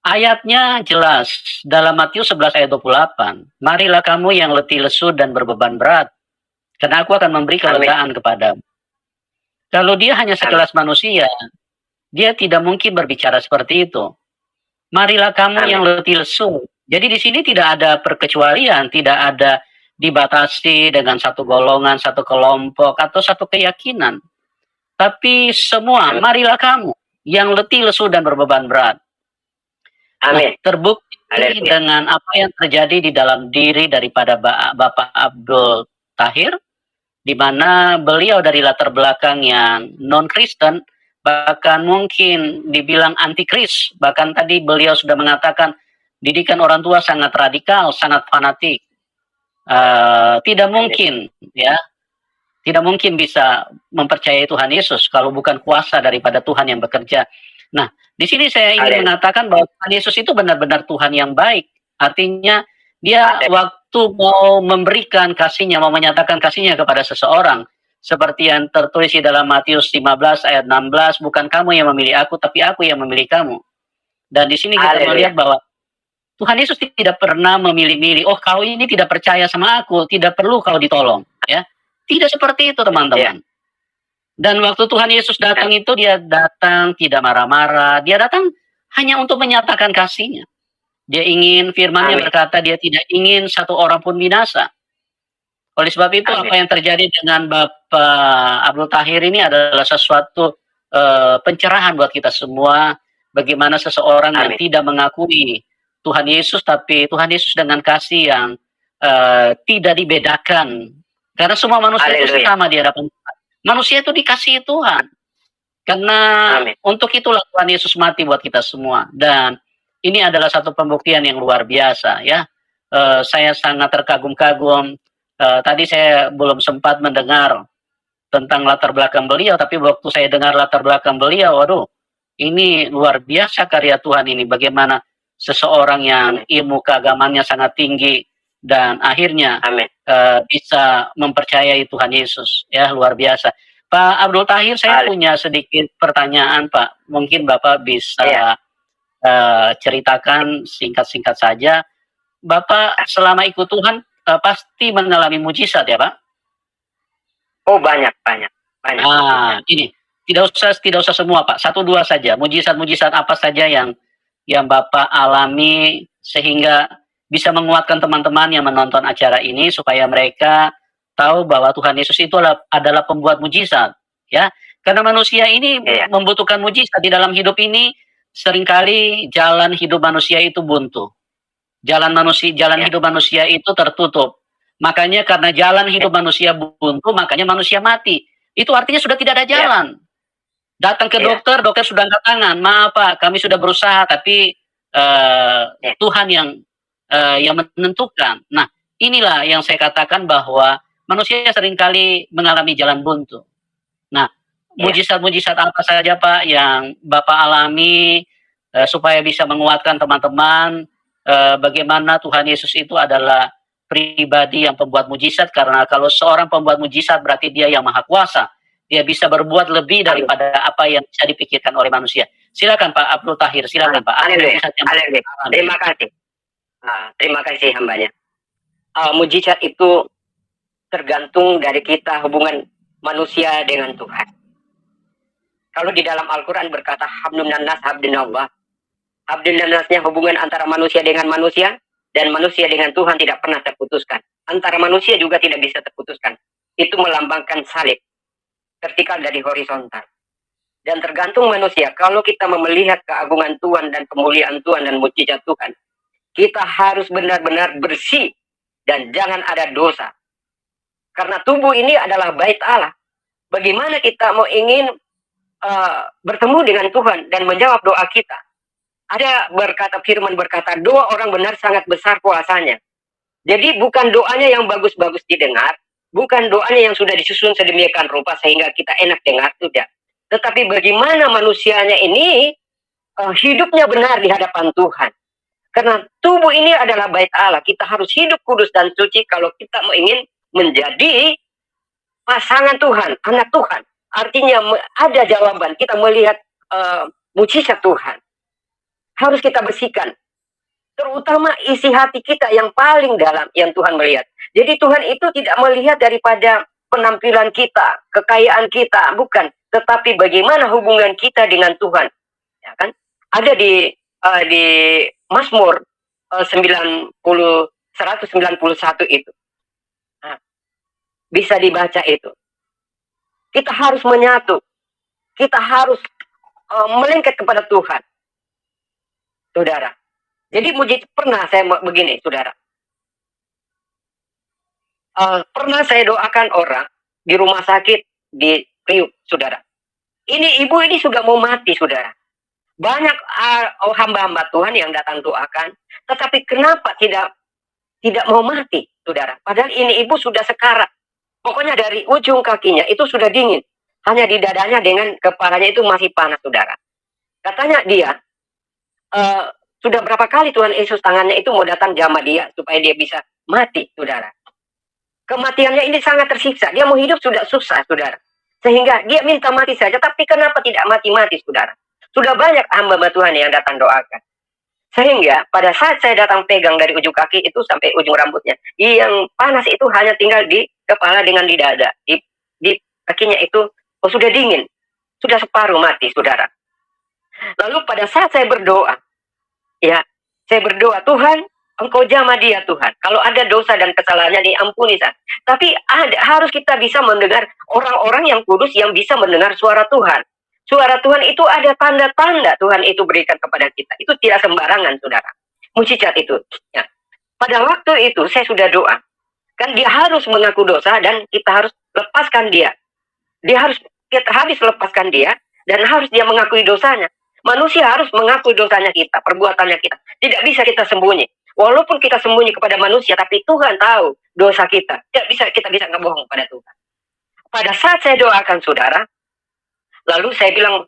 Ayatnya jelas dalam Matius 11 ayat 28. Marilah kamu yang letih lesu dan berbeban berat, karena aku akan memberi kelegaan kepadamu. Kalau dia hanya sekelas manusia, dia tidak mungkin berbicara seperti itu. Marilah kamu yang letih lesu. Jadi di sini tidak ada perkecualian, tidak ada dibatasi dengan satu golongan, satu kelompok, atau satu keyakinan. Tapi semua, marilah kamu yang letih lesu dan berbeban berat. Nah, terbukti dengan apa yang terjadi di dalam diri daripada Bapak Abdul Tahir, di mana beliau dari latar belakang yang non-Kristen, bahkan mungkin dibilang antikris, bahkan tadi beliau sudah mengatakan didikan orang tua sangat radikal, sangat fanatik. Tidak mungkin, ya, tidak mungkin bisa mempercayai Tuhan Yesus kalau bukan kuasa daripada Tuhan yang bekerja. Nah, di sini saya ingin mengatakan bahwa Tuhan Yesus itu benar-benar Tuhan yang baik. Artinya dia waktu mau memberikan kasihnya, mau menyatakan kasihnya kepada seseorang, seperti yang tertulis di dalam Matius 15 ayat 16, bukan kamu yang memilih aku, tapi aku yang memilih kamu. Dan di sini kita melihat bahwa Tuhan Yesus tidak pernah memilih-milih, oh kau ini tidak percaya sama aku, tidak perlu kau ditolong. Ya, tidak seperti itu teman-teman. Dan waktu Tuhan Yesus datang itu, dia datang tidak marah-marah, dia datang hanya untuk menyatakan kasihnya. Dia ingin, firman-Nya berkata, dia tidak ingin satu orang pun binasa. Oleh sebab itu, apa yang terjadi dengan Bapak Abdul Tahir ini adalah sesuatu pencerahan buat kita semua, bagaimana seseorang yang tidak mengakui Tuhan Yesus, tapi Tuhan Yesus dengan kasih yang tidak dibedakan. Karena semua manusia itu sama di hadapan Tuhan. Manusia itu dikasihi Tuhan. Karena untuk itulah Tuhan Yesus mati buat kita semua. Dan ini adalah satu pembuktian yang luar biasa, ya. Saya sangat terkagum-kagum. Tadi saya belum sempat mendengar tentang latar belakang beliau, tapi waktu saya dengar latar belakang beliau, waduh, ini luar biasa karya Tuhan ini. Bagaimana seseorang yang ilmu keagamannya sangat tinggi dan akhirnya bisa mempercayai Tuhan Yesus, ya, luar biasa. Pak Abdul Tahir, saya punya sedikit pertanyaan, Pak. Mungkin Bapak bisa ceritakan singkat-singkat saja. Bapak selama ikut Tuhan pasti mengalami mujizat, ya, Pak? Oh, banyak. Ini tidak usah semua, Pak. 1-2 saja. Mujizat-mujizat apa saja yang Bapak alami sehingga bisa menguatkan teman-teman yang menonton acara ini supaya mereka tahu bahwa Tuhan Yesus itu adalah pembuat mujizat, ya. Karena manusia ini membutuhkan mujizat di dalam hidup ini. Seringkali jalan hidup manusia itu buntu. Jalan hidup manusia itu tertutup. Makanya karena jalan hidup manusia buntu, makanya manusia mati. Itu artinya sudah tidak ada jalan. Datang ke dokter sudah angkat tangan. Maaf Pak, kami sudah berusaha, tapi Tuhan yang menentukan. Nah, inilah yang saya katakan bahwa manusia seringkali mengalami jalan buntu. Nah, mujizat-mujizat apa saja Pak yang Bapak alami supaya bisa menguatkan teman-teman bagaimana Tuhan Yesus itu adalah pribadi yang pembuat mujizat, karena kalau seorang pembuat mujizat berarti dia yang maha kuasa. Dia bisa berbuat lebih daripada apa yang bisa dipikirkan oleh manusia. Silakan Pak Abdul Tahir, silakan Pak. Terima kasih. Terima kasih hambanya. Mujizat itu tergantung dari kita, hubungan manusia dengan Tuhan. Kalau di dalam Al-Quran berkata hablum minannas habdinallah. Hablum minannasnya hubungan antara manusia dengan manusia, dan manusia dengan Tuhan tidak pernah terputuskan. Antara manusia juga tidak bisa terputuskan. Itu melambangkan salib, vertikal dari horizontal. Dan tergantung manusia, kalau kita melihat keagungan Tuhan dan kemuliaan Tuhan dan mujizat Tuhan, kita harus benar-benar bersih dan jangan ada dosa. Karena tubuh ini adalah bait Allah. Bagaimana kita mau ingin bertemu dengan Tuhan dan menjawab doa kita? Ada firman berkata, doa orang benar sangat besar kuasanya. Jadi bukan doanya yang bagus-bagus didengar, bukan doanya yang sudah disusun sedemikian rupa sehingga kita enak dengar, tidak. Tetapi bagaimana manusianya ini hidupnya benar di hadapan Tuhan. Karena tubuh ini adalah bait Allah. Kita harus hidup kudus dan suci kalau kita mau ingin menjadi pasangan Tuhan, anak Tuhan. Artinya ada jawaban. Kita melihat mujizat Tuhan. Harus kita bersihkan. Terutama isi hati kita yang paling dalam yang Tuhan melihat. Jadi Tuhan itu tidak melihat daripada penampilan kita, kekayaan kita, bukan. Tetapi bagaimana hubungan kita dengan Tuhan. Ya kan? Ada di Mazmur 191 itu. Nah, bisa dibaca itu. Kita harus menyatu. Kita harus melengket kepada Tuhan. Saudara. Jadi pernah saya begini, saudara. Pernah saya doakan orang di rumah sakit di Priuk, saudara. Ini ibu ini sudah mau mati, saudara. Banyak hamba-hamba Tuhan yang datang doakan, tetapi kenapa tidak mau mati, saudara? Padahal ini ibu sudah sekarat. Pokoknya dari ujung kakinya itu sudah dingin. Hanya di dadanya dengan kepalanya itu masih panas, saudara. Katanya dia, sudah berapa kali Tuhan Yesus tangannya itu mau datang jamah dia supaya dia bisa mati, saudara. Kematiannya ini sangat tersiksa. Dia mau hidup sudah susah, saudara. Sehingga dia minta mati saja, tapi kenapa tidak mati-mati, saudara? Sudah banyak hamba Tuhan yang datang doakan. Sehingga pada saat saya datang pegang dari ujung kaki itu sampai ujung rambutnya, yang panas itu hanya tinggal di kepala dengan di dada. Di kakinya itu sudah dingin. Sudah separuh mati, saudara. Lalu pada saat saya berdoa, ya, saya berdoa, Tuhan, Engkau jamah dia, Tuhan. Kalau ada dosa dan kesalahannya diampuni, Tuhan. Tapi harus kita bisa mendengar orang-orang yang kudus yang bisa mendengar suara Tuhan. Suara Tuhan itu ada tanda-tanda Tuhan itu berikan kepada kita. Itu tidak sembarangan, saudara. Mujizat itu. Ya. Pada waktu itu saya sudah doa. Kan dia harus mengaku dosa dan kita harus lepaskan dia. Kita harus lepaskan dia dan harus dia mengakui dosanya. Manusia harus mengakui dosanya kita, perbuatannya kita. Tidak bisa kita sembunyi. Walaupun kita sembunyi kepada manusia, tapi Tuhan tahu dosa kita. Kita bisa ngebohong pada Tuhan. Pada saat saya doakan, saudara, lalu saya bilang,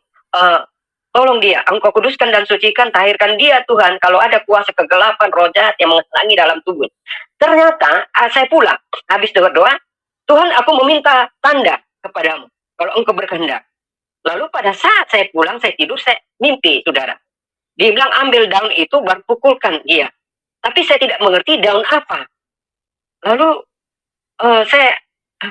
tolong dia, Engkau kuduskan dan sucikan, tahirkan dia, Tuhan, kalau ada kuasa kegelapan, roh jahat yang menghalangi dalam tubuh. Ternyata, saya pulang, habis doa, Tuhan, aku meminta tanda kepadamu, kalau Engkau berkehendak. Lalu pada saat saya pulang, saya tidur, saya mimpi, saudara. Dia bilang, ambil daun itu, baru pukulkan dia. Tapi saya tidak mengerti daun apa. Lalu,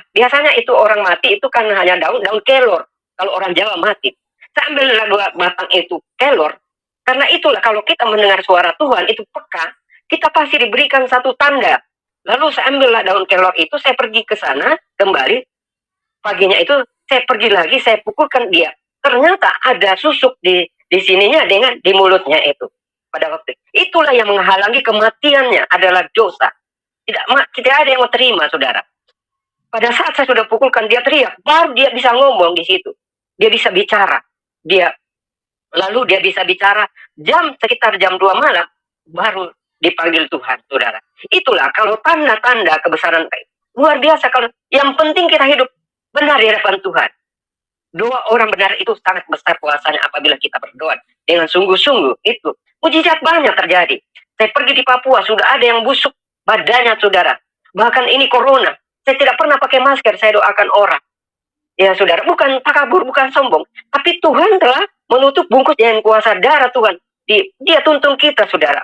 biasanya itu orang mati, itu kan hanya daun kelor. Kalau orang Jawa mati. Saya ambillah 2 batang itu kelor. Karena itulah kalau kita mendengar suara Tuhan, itu peka, kita pasti diberikan satu tanda. Lalu saya ambillah daun kelor itu, saya pergi ke sana, kembali. Paginya itu, saya pergi lagi, saya pukulkan dia. Ternyata ada susuk di sininya dengan di mulutnya itu. Pada waktu itulah yang menghalangi kematiannya adalah dosa. Tidak ada yang mau terima, saudara. Pada saat saya sudah pukulkan, dia teriak, baru dia bisa ngomong di situ. Dia bisa bicara. Lalu dia bisa bicara sekitar jam 2 malam, baru dipanggil Tuhan, saudara. Itulah kalau tanda-tanda kebesaran luar biasa. Kalau yang penting kita hidup benar di hadapan Tuhan. Doa orang benar itu sangat besar kuasanya apabila kita berdoa dengan sungguh-sungguh. Itu mujizat banyak terjadi. Saya pergi di Papua, sudah ada yang busuk badannya, saudara. Bahkan ini corona. Saya tidak pernah pakai masker, saya doakan orang. Ya, saudara, bukan takabur, bukan sombong. Tapi Tuhan telah menutup bungkus dengan kuasa darah Tuhan. Dia tuntun kita, saudara.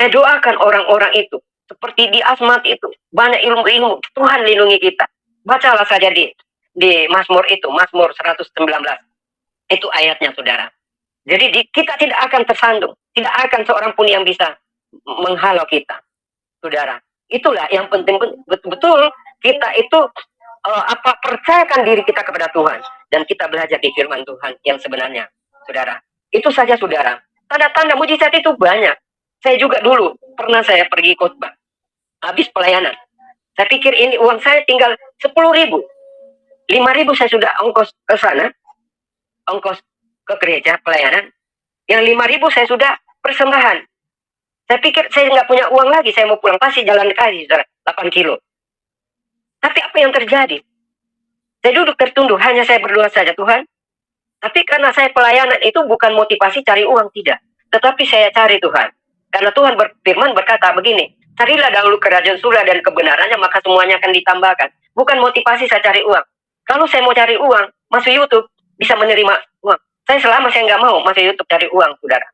Saya doakan orang-orang itu. Seperti di Asmat itu. Banyak ilmu-ilmu. Tuhan lindungi kita. Bacalah saja di Mazmur itu. Mazmur 119. Itu ayatnya, saudara. Jadi kita tidak akan tersandung. Tidak akan seorang pun yang bisa menghalau kita. Saudara. Itulah yang penting. Betul-betul kita itu percayakan diri kita kepada Tuhan. Dan kita belajar di firman Tuhan yang sebenarnya. Saudara. Itu saja, saudara. Tanda-tanda mujizat itu banyak. Saya juga dulu pernah saya pergi khotbah. Habis pelayanan. Saya pikir ini uang saya tinggal 10.000. 5.000 saya sudah ongkos ke sana. Ongkos ke gereja pelayanan. Yang 5.000 saya sudah persembahan. Saya pikir saya nggak punya uang lagi. Saya mau pulang pasti jalan kaki, saudara. 8 kilo. Tapi apa yang terjadi? Saya duduk tertunduk. Hanya saya berdoa saja, Tuhan. Tapi karena saya pelayanan itu bukan motivasi cari uang, tidak. Tetapi saya cari Tuhan. Karena Tuhan berfirman berkata begini, carilah dahulu kerajaan surga dan kebenarannya, maka semuanya akan ditambahkan. Bukan motivasi saya cari uang. Kalau saya mau cari uang, masuk YouTube, bisa menerima uang. Saya selama saya nggak mau masuk YouTube cari uang, saudara.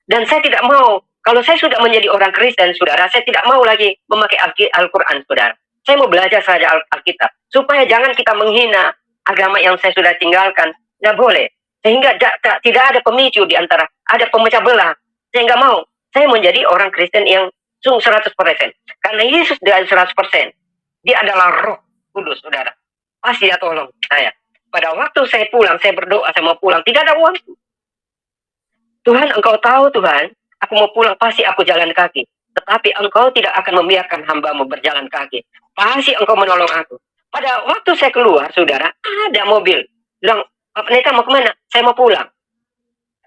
Dan saya tidak mau, kalau saya sudah menjadi orang Kristen, saudara, saya tidak mau lagi memakai Al-Quran, saudara. Saya mau belajar saja Alkitab. Supaya jangan kita menghina agama yang saya sudah tinggalkan. Nggak boleh. Sehingga tidak ada pemicu di antara, ada pemecah belah. Saya nggak mau. Saya menjadi orang Kristen yang sungguh 100%. Karena Yesus dengan 100%. Dia adalah Roh Kudus, saudara. Pasti dia tolong saya. Pada waktu saya pulang, saya berdoa, saya mau pulang. Tidak ada uang. Tuhan, Engkau tahu, Tuhan, aku mau pulang, pasti aku jalan kaki. Tetapi Engkau tidak akan membiarkan hamba-Mu berjalan kaki. Pasti Engkau menolong aku. Pada waktu saya keluar, saudara, ada mobil. Bilang, Pak Pendeta mau kemana? Saya mau pulang.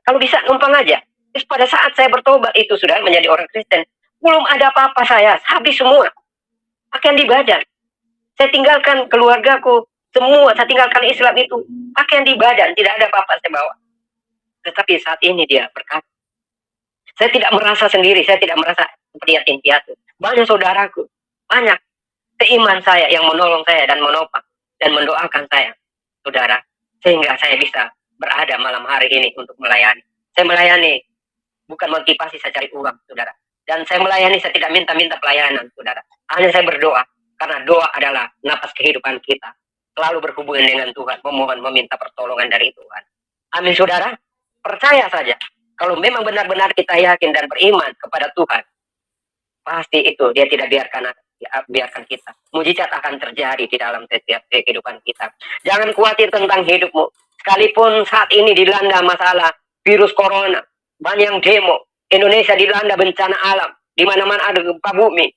Kalau bisa, numpang aja. Terus pada saat saya bertobat itu, saudara, menjadi orang Kristen, belum ada apa-apa saya. Habis semua. Pakaian di badan. Saya tinggalkan keluargaku. Semua, saya tinggalkan Islam itu. Pakaian di badan, tidak ada apa-apa saya bawa. Tetapi saat ini dia berkata, saya tidak merasa sendiri, saya tidak merasa seperti yatim piatu. Banyak saudaraku, banyak seiman saya yang menolong saya dan menopang dan mendoakan saya, saudara, sehingga saya bisa berada malam hari ini untuk melayani. Saya melayani, bukan motivasi saya cari uang, saudara. Dan saya melayani, saya tidak minta-minta pelayanan, saudara. Hanya saya berdoa, karena doa adalah napas kehidupan kita. Selalu berhubungan dengan Tuhan, memohon, meminta pertolongan dari Tuhan. Amin, saudara. Percaya saja, kalau memang benar-benar kita yakin dan beriman kepada Tuhan, pasti itu dia tidak biarkan kita. Mujizat akan terjadi di dalam setiap kehidupan kita. Jangan khawatir tentang hidupmu. Sekalipun saat ini dilanda masalah virus corona, banyak yang demo, Indonesia dilanda bencana alam, di mana-mana ada gempa bumi.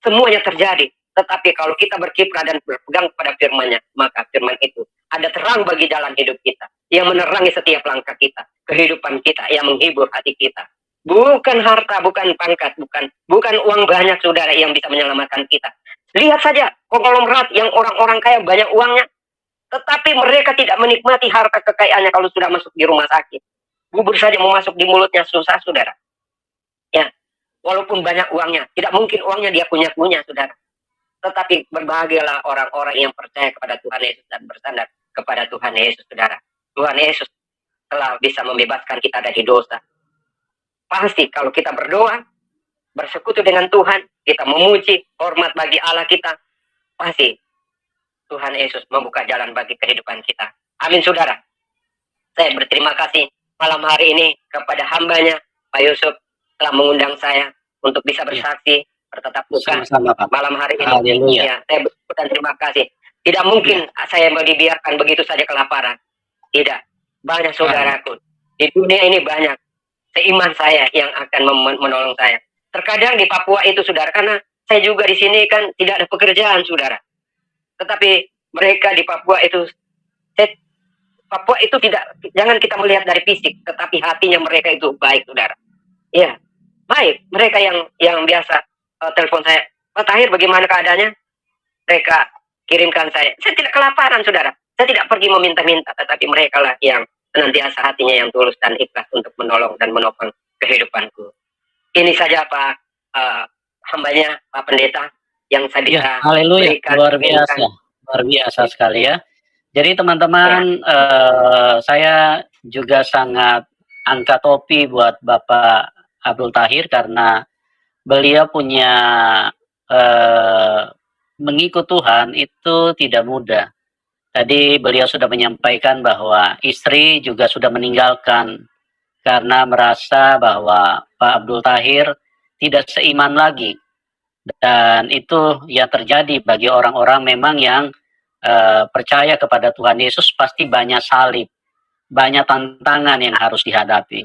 Semuanya terjadi. Tetapi kalau kita berkiprah dan berpegang pada firman-Nya, maka firman itu ada terang bagi jalan hidup kita, yang menerangi setiap langkah kita, kehidupan kita, yang menghibur hati kita. Bukan harta, bukan pangkat, bukan uang banyak, saudara, yang bisa menyelamatkan kita. Lihat saja konglomerat yang orang-orang kaya banyak uangnya, tetapi mereka tidak menikmati harta kekayaannya kalau sudah masuk di rumah sakit. Bubur saja mau masuk di mulutnya susah, saudara. Ya, walaupun banyak uangnya, tidak mungkin uangnya dia punya, saudara. Tetapi berbahagialah orang-orang yang percaya kepada Tuhan Yesus dan bersandar kepada Tuhan Yesus, saudara. Tuhan Yesus telah bisa membebaskan kita dari dosa. Pasti kalau kita berdoa, bersekutu dengan Tuhan, kita memuji, hormat bagi Allah kita, pasti Tuhan Yesus membuka jalan bagi kehidupan kita. Amin, saudara. Saya berterima kasih malam hari ini kepada hambanya, Pak Yusuf, telah mengundang saya untuk bisa bersaksi, bertetap muka malam hari ini. Ya, saya bersyukur dan terima kasih. Tidak mungkin saya mau dibiarkan begitu saja kelaparan. Tidak. Banyak saudaraku. Di dunia ini banyak seiman saya yang akan menolong saya. Terkadang di Papua itu, saudara, karena saya juga di sini kan tidak ada pekerjaan, saudara. Tetapi mereka di Papua itu, Papua itu tidak, jangan kita melihat dari fisik, tetapi hatinya mereka itu baik, saudara. Ya, baik. Mereka yang biasa telepon saya, Pak Tahir bagaimana keadaannya? Mereka kirimkan saya. Saya tidak kelaparan, saudara. Saya tidak pergi meminta-minta, tetapi mereka lah yang senantiasa hatinya yang tulus dan ikhlas untuk menolong dan menopang kehidupanku. Ini saja Pak hambanya, Pak Pendeta, yang saya bisa berikan. Luar biasa sekali ya. Jadi teman-teman, saya juga sangat angkat topi buat Bapak Abdul Tahir karena beliau punya mengikut Tuhan itu tidak mudah. Tadi beliau sudah menyampaikan bahwa istri juga sudah meninggalkan karena merasa bahwa Pak Abdul Tahir tidak seiman lagi. Dan itu yang terjadi bagi orang-orang memang yang percaya kepada Tuhan Yesus, pasti banyak salib, banyak tantangan yang harus dihadapi.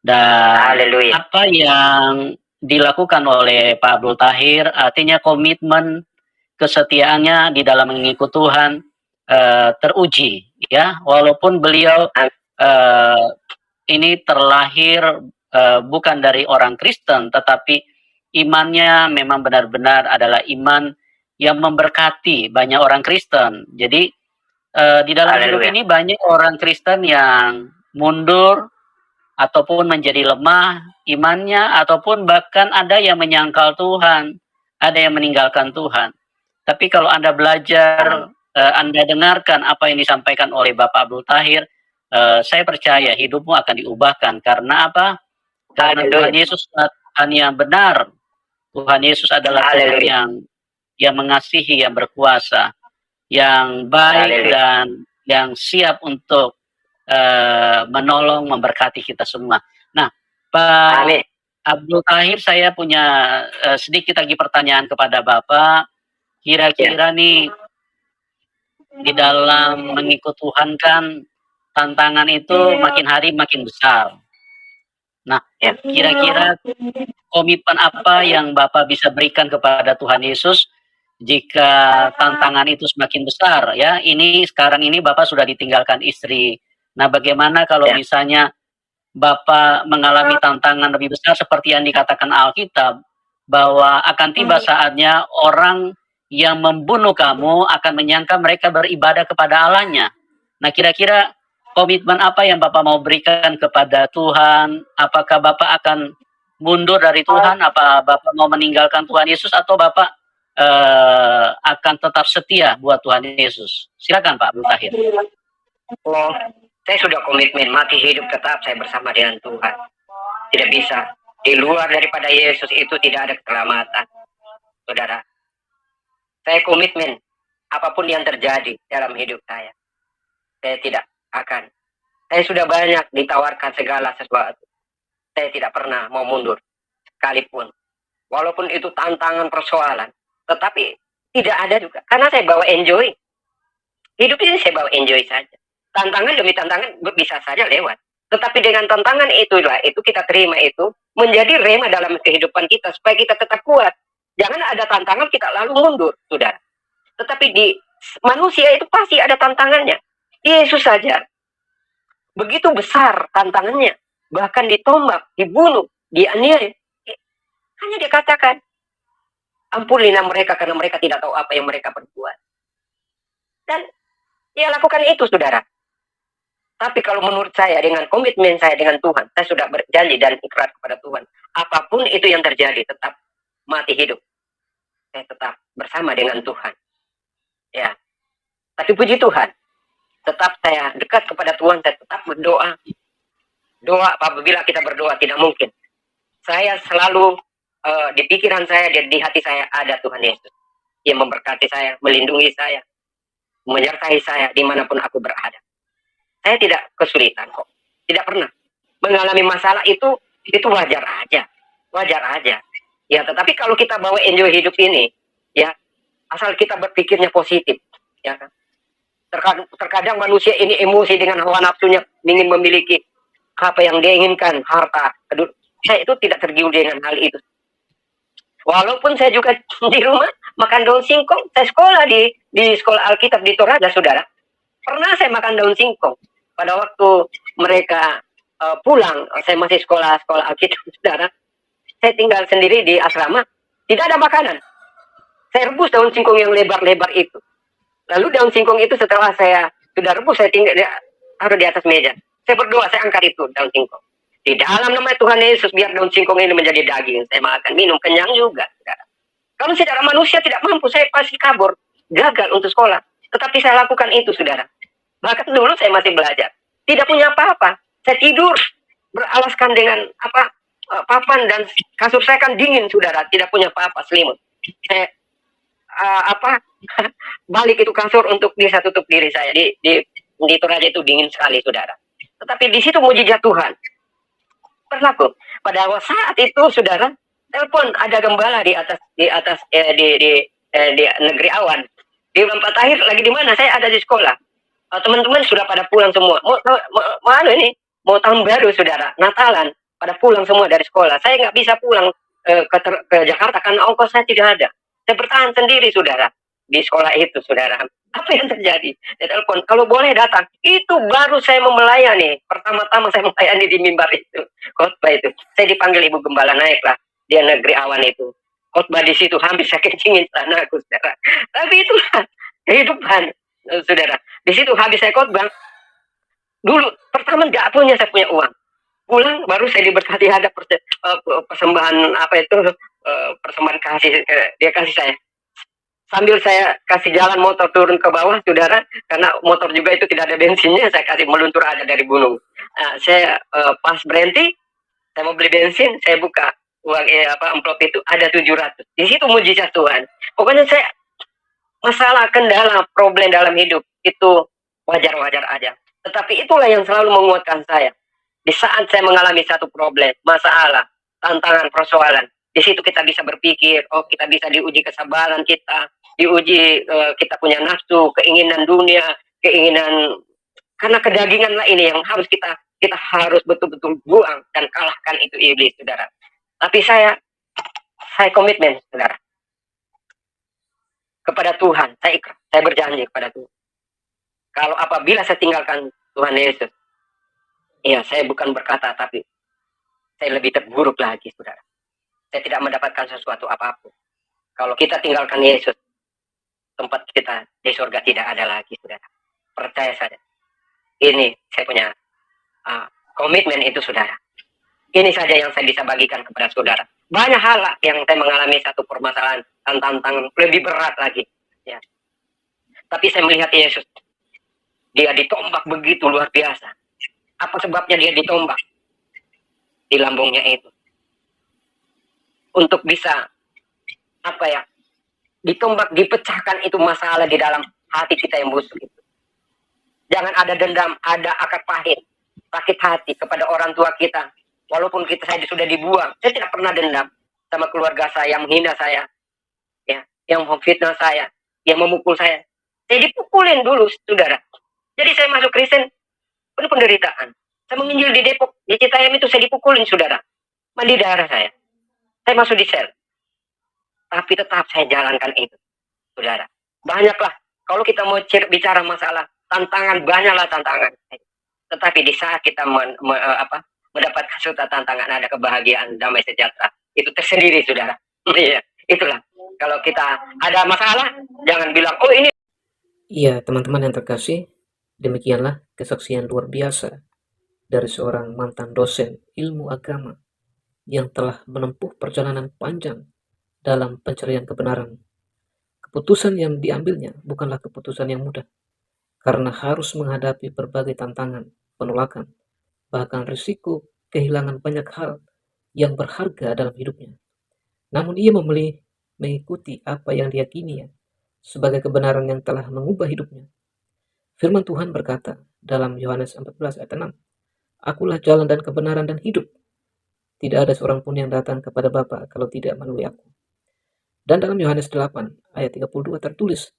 Dan apa yang dilakukan oleh Pak Abdul Tahir artinya komitmen kesetiaannya di dalam mengikut Tuhan teruji, ya, walaupun beliau ini terlahir bukan dari orang Kristen, tetapi imannya memang benar-benar adalah iman yang memberkati banyak orang Kristen. Jadi di dalam hidup ini banyak orang Kristen yang mundur ataupun menjadi lemah imannya, ataupun bahkan ada yang menyangkal Tuhan, ada yang meninggalkan Tuhan. Tapi kalau Anda belajar, Anda dengarkan apa yang disampaikan oleh Bapak Abdul Tahir, saya percaya hidupmu akan diubahkan. Karena apa? Karena Tuhan Yesus adalah Tuhan yang benar. Tuhan Yesus adalah Tuhan yang mengasihi, yang berkuasa, yang baik dan yang siap untuk menolong, memberkati kita semua. Nah, Pak Abdul Tahir, saya punya sedikit lagi pertanyaan kepada Bapak. Kira-kira nih di dalam mengikut Tuhan kan tantangan itu makin hari makin besar. Nah, kira-kira komitmen apa yang Bapak bisa berikan kepada Tuhan Yesus jika tantangan itu semakin besar ya? Ini sekarang ini Bapak sudah ditinggalkan istri. Nah, bagaimana kalau misalnya Bapak mengalami tantangan lebih besar seperti yang dikatakan Alkitab, bahwa akan tiba saatnya orang yang membunuh kamu akan menyangka mereka beribadah kepada Allahnya. Nah, kira-kira komitmen apa yang Bapak mau berikan kepada Tuhan? Apakah Bapak akan mundur dari Tuhan? Apa Bapak mau meninggalkan Tuhan Yesus? Atau Bapak akan tetap setia buat Tuhan Yesus? Silakan Pak Abdul Tahir. Oh, saya sudah komitmen mati hidup tetap saya bersama dengan Tuhan. Tidak bisa. Di luar daripada Yesus itu tidak ada keselamatan. Saudara, saya komitmen apapun yang terjadi dalam hidup saya tidak akan. Saya sudah banyak ditawarkan segala sesuatu. Saya tidak pernah mau mundur sekalipun. Walaupun itu tantangan persoalan. Tetapi tidak ada juga. Karena saya bawa enjoy. Hidup ini saya bawa enjoy saja. Tantangan demi tantangan bisa saja lewat. Tetapi dengan tantangan itulah, itu kita terima itu, menjadi rema dalam kehidupan kita, supaya kita tetap kuat. Jangan ada tantangan kita lalu mundur, saudara. Tetapi di manusia itu pasti ada tantangannya. Yesus saja, begitu besar tantangannya. Bahkan ditombak, dibunuh, dianiaya. Hanya dia katakan, ampunilah mereka karena mereka tidak tahu apa yang mereka perbuat. Dan dia lakukan itu, saudara. Tapi kalau menurut saya, dengan komitmen saya dengan Tuhan, saya sudah berjanji dan ikrar kepada Tuhan. Apapun itu yang terjadi, tetap mati hidup. Saya tetap bersama dengan Tuhan. Ya. Tapi puji Tuhan, tetap saya dekat kepada Tuhan, saya tetap berdoa. Doa, apabila kita berdoa, tidak mungkin. Saya selalu, di pikiran saya, di hati saya, ada Tuhan Yesus. Yang memberkati saya, melindungi saya, menyertai saya, dimanapun aku berada. Saya tidak kesulitan kok. Tidak pernah. Mengalami masalah itu wajar aja. Wajar aja. Ya, tetapi kalau kita bawa enjoy hidup ini, ya, asal kita berpikirnya positif. Ya kan? Terkadang manusia ini emosi dengan hawa nafsunya, ingin memiliki apa yang dia inginkan, harta. Saya itu tidak tergiur dengan hal itu. Walaupun saya juga di rumah makan daun singkong. Saya sekolah di sekolah Alkitab di Toraja, saudara. Pernah saya makan daun singkong. Pada waktu mereka pulang, saya masih sekolah Alkitab, saudara. Saya tinggal sendiri di asrama, tidak ada makanan. Saya rebus daun singkong yang lebar-lebar itu. Lalu daun singkong itu setelah saya sudah rebus, saya taruh di atas meja. Saya berdoa, saya angkat itu daun singkong. Di dalam nama Tuhan Yesus, biar daun singkong ini menjadi daging. Saya makan, minum, kenyang juga, saudara. Kalau secara manusia tidak mampu, saya pasti kabur, gagal untuk sekolah. Tetapi saya lakukan itu, saudara. Bahkan dulu saya masih belajar. Tidak punya apa-apa. Saya tidur beralaskan dengan papan dan kasur saya kan dingin, saudara. Tidak punya apa-apa, selimut. Saya balik itu kasur untuk bisa tutup diri saya. Di Toraja itu dingin sekali, saudara. Tetapi di situ mujizat Tuhan berlaku. Pada saat itu, saudara, telepon ada gembala di negeri awan. Di Bapak Tahir lagi di mana? Saya ada di sekolah. Teman-teman sudah pada pulang semua. Mau tahun baru, saudara, Natalan, pada pulang semua dari sekolah. Saya nggak bisa pulang ke Jakarta karena ongkos saya tidak ada. Saya bertahan sendiri, saudara, di sekolah itu, saudara. Apa yang terjadi? Saya telepon, kalau boleh datang. Itu baru saya mau melayani. Pertama-tama saya melayani di mimbar itu, khotbah itu. Saya dipanggil Ibu Gembala, naiklah dia negeri awan itu. Khotbah di situ, hampir saya kencingin celanaku, saudara. Tapi itulah kehidupan, saudara. Di situ habis saya khotbah, dulu pertama nggak punya, saya punya uang. Pulang baru saya diberkati, ada persembahan persembahan kasih, dia kasih saya sambil saya kasih jalan motor turun ke bawah, saudara, karena motor juga itu tidak ada bensinnya, saya kasih meluntur aja dari gunung. Saya pas berhenti, saya mau beli bensin, saya buka uang amplop itu ada 700. Di situ mujizat Tuhan. Pokoknya saya masalah, kendala, problem dalam hidup itu wajar-wajar aja. Tetapi itulah yang selalu menguatkan saya. Di saat saya mengalami satu problem, masalah, tantangan, persoalan, di situ kita bisa berpikir, oh kita bisa diuji kesabaran kita, diuji kita punya nafsu, keinginan dunia, keinginan, karena kedagingan lah ini yang harus kita harus betul-betul buang dan kalahkan itu iblis, saudara. Tapi saya komitmen, saudara, kepada Tuhan. Saya berjanji kepada Tuhan. Kalau apabila saya tinggalkan Tuhan Yesus, ya saya bukan berkata, tapi saya lebih terburuk lagi, saudara. Saya tidak mendapatkan sesuatu apapun. Kalau kita tinggalkan Yesus, tempat kita di surga tidak ada lagi, saudara. Percaya saja. Ini saya punya komitmen itu, saudara. Ini saja yang saya bisa bagikan kepada saudara. Banyak hal yang saya mengalami satu permasalahan, tantangan lebih berat lagi. Ya. Tapi saya melihat Yesus. Dia ditombak begitu luar biasa. Apa sebabnya dia ditombak? Di lambungnya itu. Untuk bisa, ditombak, dipecahkan itu masalah di dalam hati kita yang busuk itu. Jangan ada dendam, ada akar pahit, sakit hati kepada orang tua kita. Walaupun saya sudah dibuang, saya tidak pernah dendam sama keluarga saya yang menghina saya, ya, yang memfitnah saya, yang memukul saya. Saya dipukulin dulu, saudara. Jadi saya masuk Kristen, penuh penderitaan. Saya menginjil di Depok, di Citayam itu saya dipukulin, saudara. Mandi darah saya. Saya masuk di sel. Tapi tetap saya jalankan itu, saudara. Banyaklah, kalau kita mau bicara masalah tantangan, banyaklah tantangan. Tetapi di saat kita mendapat suatu tantangan, ada kebahagiaan, damai sejahtera. Itu tersendiri, saudara. Iya, itulah. Kalau kita ada masalah, jangan bilang, oh ini. Iya, teman-teman yang terkasih, demikianlah kesaksian luar biasa dari seorang mantan dosen ilmu agama yang telah menempuh perjalanan panjang dalam pencarian kebenaran. Keputusan yang diambilnya bukanlah keputusan yang mudah, karena harus menghadapi berbagai tantangan, penolakan, bahkan risiko kehilangan banyak hal yang berharga dalam hidupnya. Namun ia memilih mengikuti apa yang diyakininya sebagai kebenaran yang telah mengubah hidupnya. Firman Tuhan berkata dalam Yohanes 14 ayat 6, Akulah jalan dan kebenaran dan hidup. Tidak ada seorang pun yang datang kepada Bapa kalau tidak melalui aku. Dan dalam Yohanes 8 ayat 32 tertulis,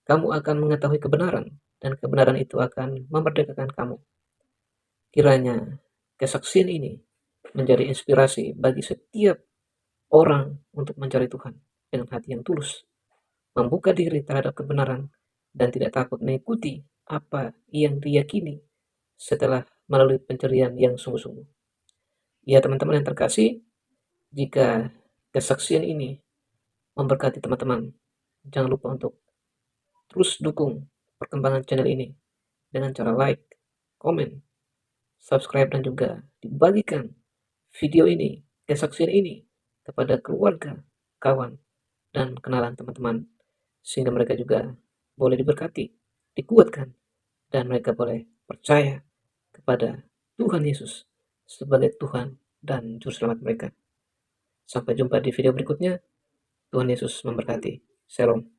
Kamu akan mengetahui kebenaran, dan kebenaran itu akan memerdekakan kamu. Kiranya kesaksian ini menjadi inspirasi bagi setiap orang untuk mencari Tuhan dengan hati yang tulus, membuka diri terhadap kebenaran, dan tidak takut mengikuti apa yang diyakini setelah melalui pencarian yang sungguh-sungguh. Ya teman-teman yang terkasih, jika kesaksian ini memberkati teman-teman, jangan lupa untuk terus dukung perkembangan channel ini dengan cara like, komen, subscribe, dan juga dibagikan video ini, kesaksian ini kepada keluarga, kawan, dan kenalan teman-teman, sehingga mereka juga boleh diberkati, dikuatkan, dan mereka boleh percaya kepada Tuhan Yesus sebagai Tuhan dan Juru Selamat mereka. Sampai jumpa di video berikutnya. Tuhan Yesus memberkati. Shalom.